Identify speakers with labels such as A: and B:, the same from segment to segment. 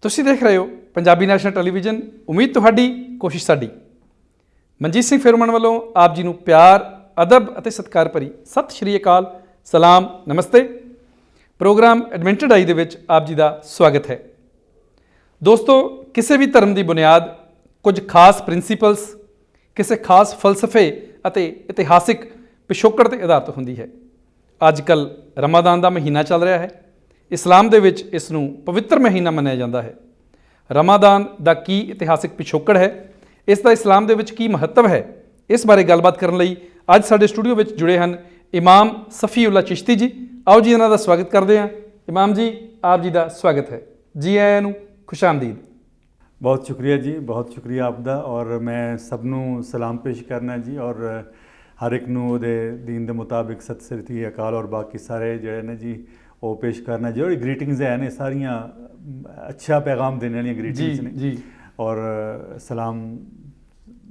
A: ਤੁਸੀਂ ਦੇਖ ਰਹੇ ਹੋ ਪੰਜਾਬੀ ਨੈਸ਼ਨਲ ਟੈਲੀਵਿਜ਼ਨ। ਉਮੀਦ ਤੁਹਾਡੀ, ਕੋਸ਼ਿਸ਼ ਸਾਡੀ। ਮਨਜੀਤ ਸਿੰਘ ਫਿਰਮਨ ਵੱਲੋਂ ਆਪ ਜੀ ਨੂੰ ਪਿਆਰ, ਅਦਬ ਅਤੇ ਸਤਿਕਾਰ ਭਰੀ ਸਤਿ ਸ਼੍ਰੀ ਅਕਾਲ, ਸਲਾਮ, ਨਮਸਤੇ। ਪ੍ਰੋਗਰਾਮ ਐਡਵੈਂਚਰ ਆਈ ਦੇ ਵਿੱਚ ਆਪ ਜੀ ਦਾ ਸਵਾਗਤ ਹੈ। ਦੋਸਤੋ, ਕਿਸੇ ਵੀ ਧਰਮ ਦੀ ਬੁਨਿਆਦ ਕੁਝ ਖਾਸ ਪ੍ਰਿੰਸੀਪਲਸ, ਕਿਸੇ ਖਾਸ ਫਲਸਫੇ ਅਤੇ ਇਤਿਹਾਸਿਕ ਪਿਛੋਕੜ 'ਤੇ ਆਧਾਰਿਤ ਹੁੰਦੀ ਹੈ। ਅੱਜ ਕੱਲ੍ਹ ਰਮਾਦਾਨ ਦਾ ਮਹੀਨਾ ਚੱਲ ਰਿਹਾ ਹੈ। ਇਸਲਾਮ ਦੇ ਵਿੱਚ ਇਸ ਨੂੰ ਪਵਿੱਤਰ ਮਹੀਨਾ ਮੰਨਿਆ ਜਾਂਦਾ ਹੈ। ਰਮਾਦਾਨ ਦਾ ਕੀ ਇਤਿਹਾਸਿਕ ਪਿਛੋਕੜ ਹੈ, ਇਸ ਦਾ ਇਸਲਾਮ ਦੇ ਵਿੱਚ ਕੀ ਮਹੱਤਵ ਹੈ, ਇਸ ਬਾਰੇ ਗੱਲਬਾਤ ਕਰਨ ਲਈ ਅੱਜ ਸਾਡੇ ਸਟੂਡੀਓ ਵਿੱਚ ਜੁੜੇ ਹਨ ਇਮਾਮ ਸਫੀਉੱਲਾ ਚਿਸ਼ਤੀ ਜੀ। ਆਓ ਜੀ ਇਹਨਾਂ ਦਾ ਸਵਾਗਤ ਕਰਦੇ ਹਾਂ। ਇਮਾਮ ਜੀ, ਆਪ ਜੀ ਦਾ ਸਵਾਗਤ ਹੈ। ਜੀ ਆਇਆਂ ਨੂੰ, ਖੁਸ਼ ਆਮਦੀਦ।
B: बहुत शुक्रिया जी, बहुत शुक्रिया आपका। और मैं सब नूं सलाम पेश करना जी, और हर एक नूं उहदे दीन दे मुताबिक सत श्री अकाल और बाकी सारे जिहड़े ने जी वो पेश करना जी। और ग्रीटिंग्स है ने सारियां अच्छा पैगाम देने वाली ग्रीटिंग्स ने
A: जी।
B: और सलाम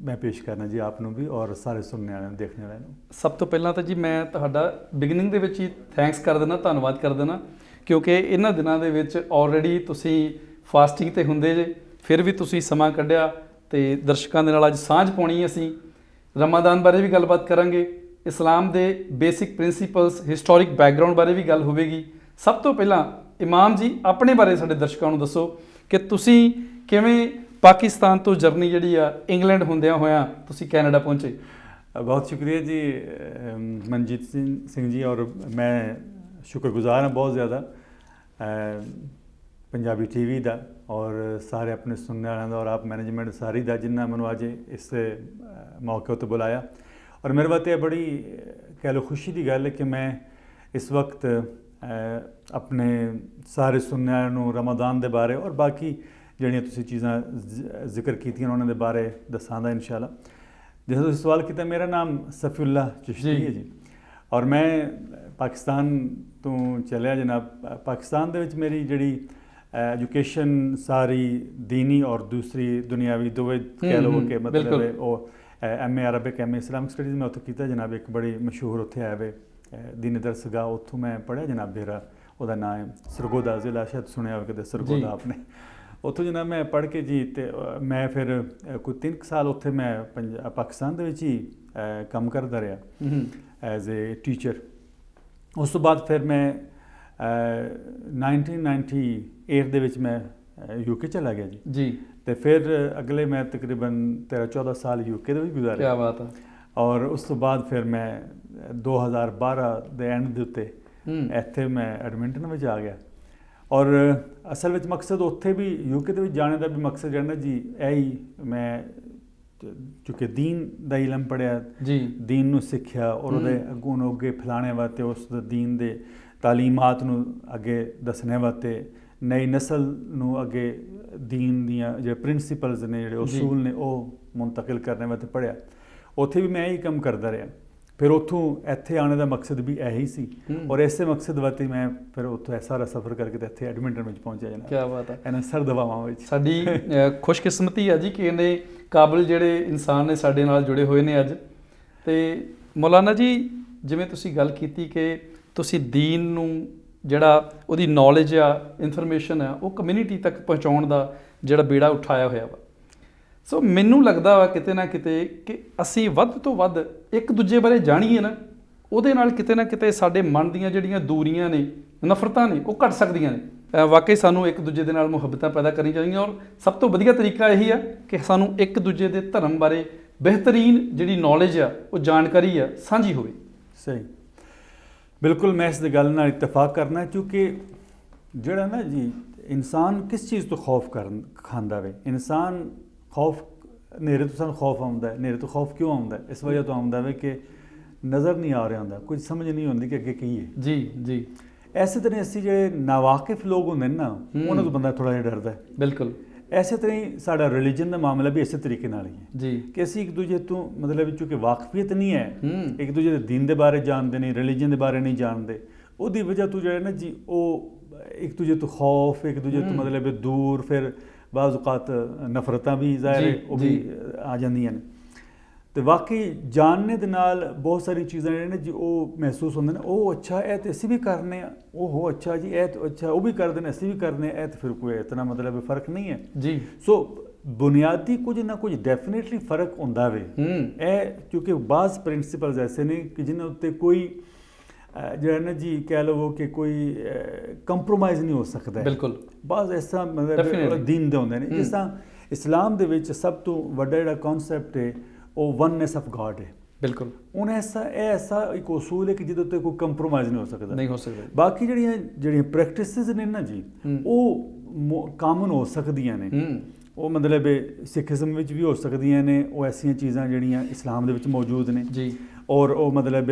B: मैं पेश करना जी आप नूं भी और सारे सुनने वाले देखने वाले नूं।
A: ਸਭ ਤੋਂ ਪਹਿਲਾਂ ਤਾਂ ਜੀ ਮੈਂ ਤੁਹਾਡਾ ਬਿਗਨਿੰਗ ਦੇ ਵਿੱਚ ਹੀ ਥੈਂਕਸ ਕਰ ਦੇਣਾ, ਧੰਨਵਾਦ ਕਰ ਦੇਣਾ, ਕਿਉਂਕਿ ਇਹਨਾਂ ਦਿਨਾਂ ਦੇ ਵਿੱਚ ਆਲਰੇਡੀ ਤੁਸੀਂ ਫਾਸਟਿੰਗ 'ਤੇ ਹੁੰਦੇ ਜੇ, ਫਿਰ ਵੀ ਤੁਸੀਂ ਸਮਾਂ ਕੱਢਿਆ ਅਤੇ ਦਰਸ਼ਕਾਂ ਦੇ ਨਾਲ ਅੱਜ ਸਾਂਝ ਪਾਉਣੀ। ਅਸੀਂ ਰਮਾਦਾਨ ਬਾਰੇ ਵੀ ਗੱਲਬਾਤ ਕਰਾਂਗੇ, ਇਸਲਾਮ ਦੇ ਬੇਸਿਕ ਪ੍ਰਿੰਸੀਪਲਸ, ਹਿਸਟੋਰਿਕ ਬੈਕਗਰਾਊਂਡ ਬਾਰੇ ਵੀ ਗੱਲ ਹੋਵੇਗੀ। ਸਭ ਤੋਂ ਪਹਿਲਾਂ ਇਮਾਮ ਜੀ, ਆਪਣੇ ਬਾਰੇ ਸਾਡੇ ਦਰਸ਼ਕਾਂ ਨੂੰ ਦੱਸੋ ਕਿ ਤੁਸੀਂ ਕਿਵੇਂ ਪਾਕਿਸਤਾਨ ਤੋਂ ਜਰਨੀ ਜਿਹੜੀ ਆ ਇੰਗਲੈਂਡ ਹੁੰਦਿਆਂ ਹੋਇਆਂ ਤੁਸੀਂ ਕੈਨੇਡਾ ਪਹੁੰਚੇ।
B: बहुत शुक्रिया जी मनजीत सिंह जी, और मैं शुक्रगुजार हाँ बहुत ज़्यादा पंजाबी टीवी का और सारे अपने सुनने वालों का और आप मैनेजमेंट सारी का जिन्ना मैंने अज इस मौके उत्ते बुलाया। और मेरे वास्ते बड़ी कह लो खुशी की गल है कि मैं इस वक्त अपने सारे सुनने वालों रमादान के बारे और बाकी जिहड़ियां तुसीं चीज़ां जिक्र कीतियां उन्हां दे बारे दसांगा इंशाअल्लाह। जैसे तुसीं सवाल किया, मेरा नाम सफीउल्ला चिश्ती है जी, और मैं पाकिस्तान तो चलिया जनाब। पाकिस्तान दे विच मेरी जिहड़ी एजुकेशन सारी दीनी और दूसरी दुनियावी दोवें कह लो कि मतलब वो MA Arabic MA Islamic studies मैं उत्थे कीता जनाब। एक बड़ी मशहूर उत्थे है वे दीनी दरसगाह, उत्थों मैं पढ़िया जनाब। मेरा उहदा नाम है सरगोदा ज़िला, शायद सुनिया हो कदे सरगोदा आपने। उत्थों जनाब मैं पढ़ के जी ते मैं फिर कोई 3 साल उत्थे मैं पाकिस्तान दे विच ही काम करदा रहा एज ए टीचर। उस तो बाद फिर मैं 1998 दे विच मैं UK चला गया जी। तो फिर अगले मैं तकरीबन 13-14 साल UK दे विच गुजारे।
A: क्या बात है।
B: और उस तो बाद फिर मैं 2012 दे एंड दे उत्ते इत्थे मैं एडमिंटन में आ गया। और असल में मकसद उत्थे भी UK दे जाने का भी मकसद जो जी यही, मैं चूँकि दीन का इलम पढ़िया जी, दीन नूं सिक्ख्या और उहदे अगों अगे फैलाने वास्ते, उस दीन दे तालीमात नूं अगे दसने वास्ते, नई नस्ल नूं अगे दीन दियां जो प्रिंसीपल्स ने, जो उसूल ने, वो मुंतकिल करने वास्ते पढ़िया। उत्थे भी मैं यही काम करता रहा। फिर उत्थों इत्थे आने का मकसद भी यही सी, और इस मकसद वास्ते मैं फिर उत्थों सारा सफ़र करके तो इत्थे एडमिंटन में पहुंचा जाना।
A: क्या बात है।
B: इन्हां सर्द हवावां विच
A: साडी खुशकिस्मती है जी कि इन्ने काबिल ਜਿਹੜੇ ਇਨਸਾਨ ਨੇ ਸਾਡੇ ਨਾਲ ਜੁੜੇ ਹੋਏ ਨੇ ਅੱਜ। ਤੇ ਮੌਲਾਨਾ ਜੀ, ਜਿਵੇਂ ਤੁਸੀਂ ਗੱਲ ਕੀਤੀ ਕਿ ਤੁਸੀਂ ਦੀਨ ਨੂੰ ਜਿਹੜਾ ਉਹਦੀ ਨੌਲੇਜ ਆ, ਇਨਫੋਰਮੇਸ਼ਨ ਆ, ਉਹ ਕਮਿਊਨਿਟੀ ਤੱਕ ਪਹੁੰਚਾਉਣ ਦਾ ਜਿਹੜਾ ਬੇੜਾ ਉਠਾਇਆ ਹੋਇਆ ਵਾ। ਸੋ ਮੈਨੂੰ ਲੱਗਦਾ ਵਾ ਕਿਤੇ ਨਾ ਕਿਤੇ ਕਿ ਅਸੀਂ ਵੱਧ ਤੋਂ ਵੱਧ ਇੱਕ ਦੂਜੇ ਬਾਰੇ ਜਾਣੀਏ ਨਾ, ਉਹਦੇ ਨਾਲ ਕਿਤੇ ਨਾ ਕਿਤੇ ਸਾਡੇ ਮਨ ਦੀਆਂ ਜਿਹੜੀਆਂ ਦੂਰੀਆਂ ਨੇ, ਨਫ਼ਰਤਾਂ ਨੇ, ਉਹ ਘਟ ਸਕਦੀਆਂ ਨੇ। ਵਾਕਈ ਸਾਨੂੰ ਇੱਕ ਦੂਜੇ ਦੇ ਨਾਲ ਮੁਹੱਬਤਾਂ ਪੈਦਾ ਕਰਨੀਆਂ ਚਾਹੀਦੀਆਂ, ਔਰ ਸਭ ਤੋਂ ਵਧੀਆ ਤਰੀਕਾ ਇਹੀ ਆ ਕਿ ਸਾਨੂੰ ਇੱਕ ਦੂਜੇ ਦੇ ਧਰਮ ਬਾਰੇ ਬਿਹਤਰੀਨ ਜਿਹੜੀ ਨੌਲੇਜ ਆ, ਉਹ ਜਾਣਕਾਰੀ ਆ, ਸਾਂਝੀ ਹੋਵੇ।
B: सही, बिल्कुल मैं इस गल नाल इत्तफाक करना, क्योंकि जिहड़ा ना जी इंसान किस चीज़ तो खौफ खांदा वे। इंसान खौफ नेरे तो सानूं खौफ आउंदा है। नेरे तो खौफ क्यों आउंदा है? इस वजह तो आउंदा वे कि नज़र नहीं आ रहा होंदा, कुछ समझ नहीं आउंदी कि अगे की है
A: जी जी।
B: इस तरह असीं जिहड़े नावाकिफ लोग हुंदे ने ना, उन्हां तो बंदा थोड़ा जिहा डरदा है।
A: बिल्कुल।
B: इस तरह ही साडा रिलीजन का मामला भी इस तरीके नाल ही है
A: जी,
B: कि असीं एक दूजे तो मतलब चूँकि वाकफियत नहीं है, एक दूजे के दीन के बारे जानते नहीं, रिलीजन के बारे नहीं जानते, उसकी वजह तो जो है ना जी वो एक दूजे तो खौफ, एक दूजे तो मतलब दूर, फिर बाज़ औक़ात नफरतां भी ज़ाहिर है वो भी आ जांदियां ने। ਤੇ ਵਾਕਈ ਜਾਣਨੇ ਦੇ ਨਾਲ ਬਹੁਤ ਸਾਰੀ ਚੀਜ਼ਾਂ ਜਿਹੜੀਆਂ ਨੇ ਜੀ ਉਹ ਮਹਿਸੂਸ ਹੁੰਦੇ ਨੇ, ਉਹ ਅੱਛਾ ਇਹ ਤੇ ਅਸੀਂ ਵੀ ਕਰਨੇ ਆ, ਉਹ ਅੱਛਾ ਜੀ ਇਹ ਤਾਂ ਅੱਛਾ ਉਹ ਵੀ ਕਰਦੇ ਨੇ ਅਸੀਂ ਵੀ ਕਰਨੇ ਆ, ਇਹ ਤਾਂ ਫਿਰ ਕੋਈ ਇਤਨਾ ਮਤਲਬ ਫਰਕ ਨਹੀਂ ਹੈ ਜੀ। ਸੋ ਬੁਨਿਆਦੀ ਕੁਝ ਨਾ ਕੁਝ ਡੈਫੀਨੇਟਲੀ ਫਰਕ ਹੁੰਦਾ ਵੇ ਇਹ, ਕਿਉਂਕਿ ਬਾਜ਼ ਪ੍ਰਿੰਸੀਪਲਸ ਐਸੇ ਨੇ ਕਿ ਜਿਨ੍ਹਾਂ ਉੱਤੇ ਕੋਈ ਜਿਹੜਾ ਨਾ ਜੀ ਕਹਿ ਲਵੋ ਕਿ ਕੋਈ ਕੰਪਰੋਮਾਈਜ਼ ਨਹੀਂ ਹੋ ਸਕਦਾ। ਬਿਲਕੁਲ ਬਾਜ਼ ਇਸ ਤਰ੍ਹਾਂ ਮਤਲਬ ਦੀਨ ਦੇ ਹੁੰਦੇ ਨੇ, ਜਿਸ ਤਰ੍ਹਾਂ ਇਸਲਾਮ ਦੇ ਵਿੱਚ ਸਭ ਤੋਂ ਵੱਡਾ ਜਿਹੜਾ ਕਨਸੈਪਟ ਹੈ ਉਹ ਵਨਨੈਸ ਆਫ ਗॉड ਹੈ। ਬਿਲਕੁਲ ਹੁਣ ਐਸਾ ਇੱਕ ਉਸੂਲ ਹੈ ਕਿ ਜਿਹਦੇ ਉੱਤੇ ਕੋਈ ਕੰਪਰੋਮਾਈਜ਼ ਨਹੀਂ ਹੋ ਸਕਦਾ। ਬਾਕੀ ਜਿਹੜੀਆਂ ਪ੍ਰੈਕਟਿਸਿਸ ਨੇ ਨਾ ਜੀ ਉਹ ਕਾਮਨ ਹੋ ਸਕਦੀਆਂ ਨੇ, ਉਹ ਮਤਲਬ ਸਿੱਖੀਜ਼ਮ ਵਿੱਚ ਵੀ ਹੋ ਸਕਦੀਆਂ ਨੇ, ਉਹ ਐਸੀਆਂ ਚੀਜ਼ਾਂ ਜਿਹੜੀਆਂ ਇਸਲਾਮ ਦੇ ਵਿੱਚ ਮੌਜੂਦ ਨੇ ਜੀ, ਔਰ ਉਹ ਮਤਲਬ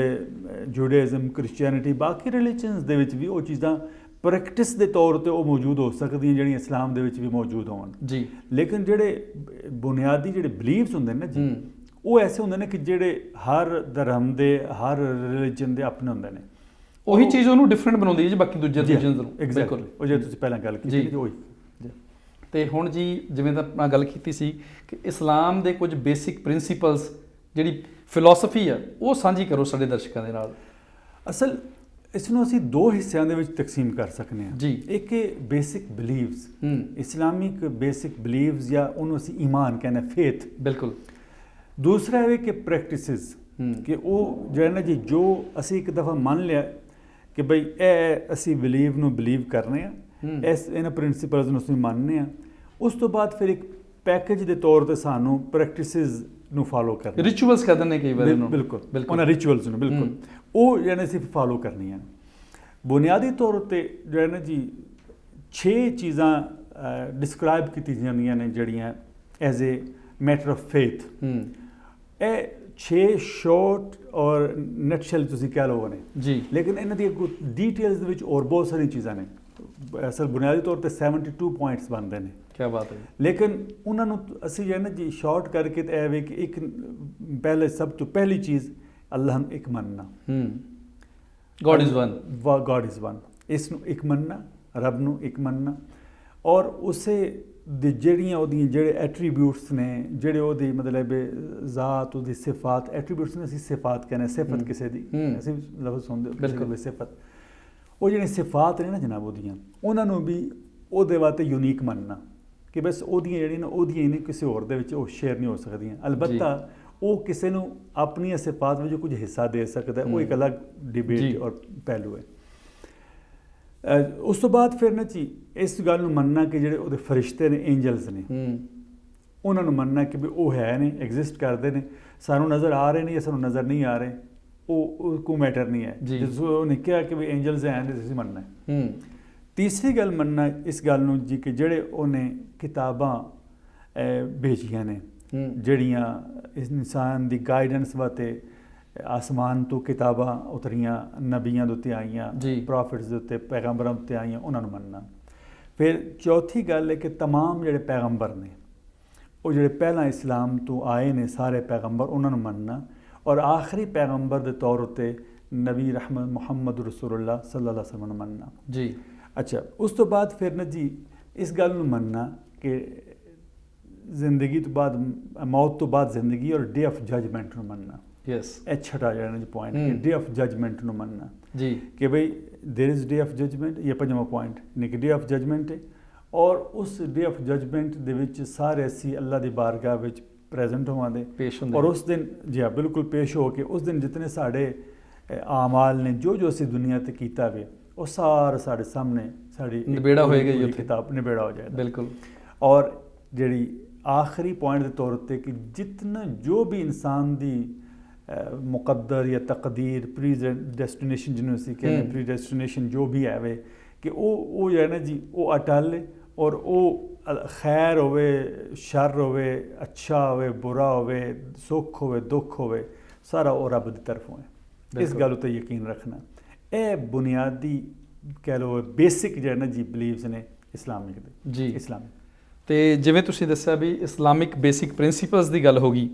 B: ਜੂਡਾਇਜ਼ਮ ਕ੍ਰਿਸਚੀਅਨਿਟੀ ਬਾਕੀ ਰਿਲੀਜਨਸ ਦੇ ਵਿੱਚ ਵੀ ਉਹ ਚੀਜ਼ਾਂ ਪ੍ਰੈਕਟਿਸ ਦੇ ਤੌਰ ਤੇ ਉਹ ਮੌਜੂਦ ਹੋ ਸਕਦੀਆਂ ਜਿਹੜੀਆਂ ਇਸਲਾਮ ਦੇ ਵਿੱਚ ਵੀ ਮੌਜੂਦ ਹੋਣ ਜੀ। ਲੇਕਿਨ ਜਿਹੜੇ ਬੁਨਿਆਦੀ ਜਿਹੜੇ ਬਲੀਵਸ ਹੁੰਦੇ ਨੇ ਜੀ ਉਹ ਐਸੇ ਹੁੰਦੇ ਨੇ ਕਿ ਜਿਹੜੇ ਹਰ ਧਰਮ ਦੇ ਹਰ ਰਿਲੀਜਨ ਦੇ ਆਪਣੇ ਹੁੰਦੇ ਨੇ, ਉਹੀ ਚੀਜ਼ ਉਹਨੂੰ ਡਿਫਰੈਂਟ ਬਣਾਉਂਦੀ ਹੈ ਜੀ ਬਾਕੀ ਦੂਜੇ ਰਿਲੀਜਨਸ ਨੂੰ। ਬਿਲਕੁਲ ਉਹ ਜੇ ਤੁਸੀਂ ਪਹਿਲਾਂ ਗੱਲ ਕੀਤੀ ਜੀ ਉਹੀ।
A: ਤੇ ਹੁਣ ਜੀ ਜਿਵੇਂ ਤਾਂ ਆਪਾਂ ਗੱਲ ਕੀਤੀ ਸੀ ਕਿ ਇਸਲਾਮ ਦੇ ਕੁਝ ਬੇਸਿਕ ਪ੍ਰਿੰਸੀਪਲਸ ਜਿਹੜੀ ਫਿਲਾਸਫੀ ਆ ਉਹ ਸਾਂਝੀ ਕਰੋ ਸਾਡੇ ਦਰਸ਼ਕਾਂ ਦੇ ਨਾਲ।
B: ਅਸਲ ਇਸ ਨੂੰ ਅਸੀਂ ਦੋ ਹਿੱਸਿਆਂ ਦੇ ਵਿੱਚ ਤਕਸੀਮ ਕਰ ਸਕਦੇ ਹਾਂ ਜੀ। ਇੱਕ ਹੈ ਬੇਸਿਕ ਬਲੀਵਸ, ਇਸਲਾਮਿਕ ਬੇਸਿਕ ਬਲੀਵਸ ਜਾਂ ਉਹਨੂੰ ਅਸੀਂ ਈਮਾਨ ਕਹਿੰਦੇ ਫੇਥ। ਬਿਲਕੁਲ। ਦੂਸਰਾ ਹੈ ਕਿ ਪ੍ਰੈਕਟਿਸਿਸ, ਕਿ ਉਹ ਜਿਹੜਾ ਨਾ ਜੀ ਜੋ ਅਸੀਂ ਇੱਕ ਦਫਾ ਮੰਨ ਲਿਆ ਕਿ ਬਈ ਇਹ ਅਸੀਂ ਬਲੀਵ ਕਰਨੇ ਆ, ਇਹਨਾਂ ਪ੍ਰਿੰਸੀਪਲਸ ਨੂੰ ਅਸੀਂ ਮੰਨਦੇ ਹਾਂ, ਉਸ ਤੋਂ ਬਾਅਦ ਫਿਰ ਇੱਕ ਪੈਕੇਜ ਦੇ ਤੌਰ ਤੇ ਸਾਨੂੰ ਪ੍ਰੈਕਟਿਸਿਸ ਨੂੰ ਫਾਲੋ ਕਰਨਾ,
A: ਰਿਚੁਅਲਸ ਕਹਿੰਦੇ ਨੇ ਕਈ ਵਾਰ।
B: ਬਿਲਕੁਲ ਉਹਨਾਂ ਰਿਚੁਅਲਸ ਨੂੰ ਬਿਲਕੁਲ ਉਹ ਜਿਹੜੇ ਅਸੀਂ ਫਾਲੋ ਕਰਨੀਆਂ। ਬੁਨਿਆਦੀ ਤੌਰ ਉੱਤੇ ਜਿਹੜਾ ਨਾ ਜੀ 6 ਚੀਜ਼ਾਂ ਡਿਸਕ੍ਰਾਈਬ ਕੀਤੀ ਜਾਂਦੀਆਂ ਨੇ ਜਿਹੜੀਆਂ as a matter of faith. ਇਹ 6 ਸ਼ਾਰਟ ਔਰ ਨਟਸ਼ੈਲ ਤੁਸੀਂ ਕਹਿ ਲਓ ਨੇ ਜੀ, ਲੇਕਿਨ ਇਹਨਾਂ ਦੀ ਡੀਟੇਲਸ ਦੇ ਵਿੱਚ ਹੋਰ ਬਹੁਤ ਸਾਰੀਆਂ ਚੀਜ਼ਾਂ ਨੇ। ਅਸਲ ਬੁਨਿਆਦੀ ਤੌਰ ਤੇ 72 ਪੁਆਇੰਟਸ ਬਣਦੇ ਨੇ। ਕੀ ਬਾਤ ਹੈ। ਲੇਕਿਨ ਉਹਨਾਂ ਨੂੰ ਅਸੀਂ ਜਿਹੜਾ ਨਾ ਜੀ ਸ਼ਾਰਟ ਕਰਕੇ ਤੇ ਇਹ ਵੇ ਕਿ ਇੱਕ ਪਹਿਲੇ ਸਭ ਤੋਂ ਪਹਿਲੀ ਚੀਜ਼ ਅੱਲਾਹ ਨੂੰ ਇੱਕ ਮੰਨਣਾ, ਗॉड ਇਜ਼ ਵਨ, ਇਸ ਨੂੰ ਇੱਕ ਮੰਨਣਾ, ਰੱਬ ਨੂੰ ਇੱਕ ਮੰਨਣਾ, ਔਰ ਉਸੇ ਦੇ ਜਿਹੜੇ ਐਟਰੀਬਿਊਟਸ ਨੇ, ਜਿਹੜੇ ਉਹਦੀ ਮਤਲਬ ਜ਼ਾਤ ਉਹਦੀ ਸਿਫਾਤ, ਐਟਰੀਬਿਊਟਸ ਨੇ ਅਸੀਂ ਸਿਫਾਤ ਕਹਿੰਦੇ, ਸਿਫਤ ਕਿਸੇ ਦੀ ਅਸੀਂ ਲਫ਼ਜ਼ ਸੁਣਦੇ ਬਿਲਕੁਲ ਸਿਫਤ, ਉਹ ਜਿਹੜੇ ਸਿਫਾਤ ਨੇ ਨਾ ਜਨਾਬ ਉਹਦੀਆਂ, ਉਹਨਾਂ ਨੂੰ ਵੀ ਉਹਦੇ ਵਾਸਤੇ ਯੂਨੀਕ ਮੰਨਣਾ ਕਿ ਬਸ ਉਹਦੀਆਂ ਜਿਹੜੀਆਂ ਨੇ ਉਹਦੀਆਂ ਹੀ ਨੇ, ਕਿਸੇ ਹੋਰ ਦੇ ਵਿੱਚ ਉਹ ਸ਼ੇਅਰ ਨਹੀਂ ਹੋ ਸਕਦੀਆਂ। ਅਲਬੱਤਾ ਉਹ ਕਿਸੇ ਨੂੰ ਆਪਣੀਆਂ ਸਿਫਾਤ ਵਿੱਚ ਕੁਝ ਹਿੱਸਾ ਦੇ ਸਕਦਾ, ਉਹ ਇੱਕ ਅਲੱਗ ਡਿਬੇਟ ਔਰ ਪਹਿਲੂ ਹੈ। ਉਸ ਤੋਂ ਬਾਅਦ ਫਿਰ ਨਾ ਜੀ ਇਸ ਗੱਲ ਨੂੰ ਮੰਨਣਾ ਕਿ ਜਿਹੜੇ ਉਹਦੇ ਫਰਿਸ਼ਤੇ ਨੇ, ਐਂਜਲਸ ਨੇ, ਉਹਨਾਂ ਨੂੰ ਮੰਨਣਾ ਕਿ ਵੀ ਉਹ ਹੈ ਨੇ, ਐਗਜ਼ਿਸਟ ਕਰਦੇ ਨੇ, ਸਾਨੂੰ ਨਜ਼ਰ ਆ ਰਹੇ ਨੇ ਜਾਂ ਸਾਨੂੰ ਨਜ਼ਰ ਨਹੀਂ ਆ ਰਹੇ, ਉਹ ਕੋਈ ਮੈਟਰ ਨਹੀਂ ਹੈ। ਜਦੋਂ ਉਹਨੇ ਕਿਹਾ ਕਿ ਵੀ ਐਂਜਲਸ ਹੈ ਤੇ ਤੁਸੀਂ ਮੰਨਣਾ ਹੈ। ਤੀਸਰੀ ਗੱਲ ਮੰਨਣਾ ਇਸ ਗੱਲ ਨੂੰ ਜੀ ਕਿ ਜਿਹੜੇ ਉਹਨੇ ਕਿਤਾਬਾਂ ਭੇਜੀਆਂ ਨੇ, ਜਿਹੜੀਆਂ ਇਸ ਇਨਸਾਨ ਦੀ ਗਾਈਡੈਂਸ ਵਾਸਤੇ ਆਸਮਾਨ ਤੋਂ ਕਿਤਾਬਾਂ ਉਤਰੀਆਂ, ਨਬੀਆਂ ਦੇ ਉੱਤੇ ਆਈਆਂ, ਪ੍ਰੋਫਿਟਸ ਦੇ ਉੱਤੇ, ਪੈਗੰਬਰਾਂ ਉੱਤੇ ਆਈਆਂ, ਉਹਨਾਂ ਨੂੰ ਮੰਨਣਾ। ਫਿਰ ਚੌਥੀ ਗੱਲ ਹੈ ਕਿ ਤਮਾਮ ਜਿਹੜੇ ਪੈਗੰਬਰ ਨੇ, ਉਹ ਜਿਹੜੇ ਪਹਿਲਾਂ ਇਸਲਾਮ ਤੋਂ ਆਏ ਨੇ ਸਾਰੇ ਪੈਗੰਬਰ, ਉਹਨਾਂ ਨੂੰ ਮੰਨਣਾ, ਔਰ ਆਖਰੀ ਪੈਗੰਬਰ ਦੇ ਤੌਰ ਉੱਤੇ ਨਬੀ ਰਹਿਮਤ ਮੁਹੰਮਦ ਰਸੂਲullah ਸੱਲੱਲਾਹੁ ਅਲੈहि ਵਸੱਲਮ ਨੂੰ ਮੰਨਣਾ ਜੀ। ਅੱਛਾ, ਉਸ ਤੋਂ ਬਾਅਦ ਫਿਰ ਨਾ ਜੀ ਇਸ ਗੱਲ ਨੂੰ ਮੰਨਣਾ ਕਿ ਜ਼ਿੰਦਗੀ ਤੋਂ ਬਾਅਦ, ਮੌਤ ਤੋਂ ਬਾਅਦ ਜ਼ਿੰਦਗੀ, ਔਰ ਡੇ ਆਫ ਜਜਮੈਂਟ ਨੂੰ ਮੰਨਣਾ। ਇਹ ਛਟਾ ਜਿਹੜਾ ਜੀ ਪੁਆਇੰਟ ਕਿ ਡੇ ਆਫ ਜਜਮੈਂਟ ਨੂੰ ਮੰਨਣਾ ਜੀ, ਕਿ ਬਈ there is day of judgement. ਇਹ ਪੰਜਵਾਂ ਪੁਆਇੰਟ ਨੇ ਕਿ ਡੇ ਆਫ ਜਜਮੈਂਟ ਹੈ, ਔਰ ਉਸ ਡੇ ਆਫ ਜਜਮੈਂਟ ਦੇ ਵਿੱਚ ਸਾਰੇ ਅਸੀਂ ਅੱਲਾ ਦੀ ਬਾਰਗਾਹ ਵਿੱਚ ਪ੍ਰੈਜ਼ੈਂਟ ਹੋਵਾਂਗੇ, ਪੇਸ਼ ਹੁੰਦੇ, ਔਰ ਉਸ ਦਿਨ ਜੀ ਬਿਲਕੁਲ ਪੇਸ਼ ਹੋ ਕੇ ਉਸ ਦਿਨ ਜਿਤਨੇ ਸਾਡੇ ਆਮਾਲ ਨੇ, ਜੋ ਅਸੀਂ ਦੁਨੀਆ ਤੇ ਕੀਤਾ ਵੇ, ਉਹ ਸਾਰਾ ਸਾਡੇ ਸਾਹਮਣੇ ਸਾਡੀ ਨਿਬੇੜਾ ਹੋਏਗਾ, ਇਹ ਕਿਤਾਬ ਨਿਬੇੜਾ ਹੋ ਜਾਏਗਾ। ਬਿਲਕੁਲ। ਔਰ ਜਿਹੜੀ ਆਖਰੀ ਪੁਆਇੰਟ ਦੇ ਤੌਰ ਉੱਤੇ ਕਿ ਜਿਤਨਾ ਜੋ ਵੀ ਇਨਸਾਨ ਦੀ ਮੁਕੱਦਰ ਜਾਂ ਤਕਦੀਰ, ਪ੍ਰੀ ਡੈਸਟੀਨੇਸ਼ਨ ਜਿਹਨੂੰ ਅਸੀਂ ਕਹਿੰਦੇ, ਪ੍ਰੀ ਡੈਸਟੀਨੇਸ਼ਨ ਜੋ ਵੀ ਹੈ ਵੇ, ਕਿ ਉਹ ਜਿਹੜਾ ਨਾ ਜੀ ਉਹ ਅਟਲ ਹੈ, ਔਰ ਉਹ ਖੈਰ ਹੋਵੇ, ਸ਼ਰ ਹੋਵੇ, ਅੱਛਾ ਹੋਵੇ, ਬੁਰਾ ਹੋਵੇ, ਸੁੱਖ ਹੋਵੇ, ਦੁੱਖ ਹੋਵੇ, ਸਾਰਾ ਉਹ ਰੱਬ ਦੀ ਤਰਫੋਂ ਹੈ। ਇਸ ਗੱਲ ਉੱਤੇ ਯਕੀਨ ਰੱਖਣਾ। ਇਹ ਬੁਨਿਆਦੀ ਕਹਿ ਲਓ ਬੇਸਿਕ ਜਿਹੜਾ ਨਾ ਜੀ ਬਲੀਵਸ ਨੇ ਇਸਲਾਮਿਕ ਦੇ ਜੀ। ਇਸਲਾਮਿਕ ਤੇ ਜਿਵੇਂ ਤੁਸੀਂ ਦੱਸਿਆ ਵੀ ਇਸਲਾਮਿਕ ਬੇਸਿਕ ਪ੍ਰਿੰਸੀਪਲਸ ਦੀ ਗੱਲ ਹੋ ਗਈ,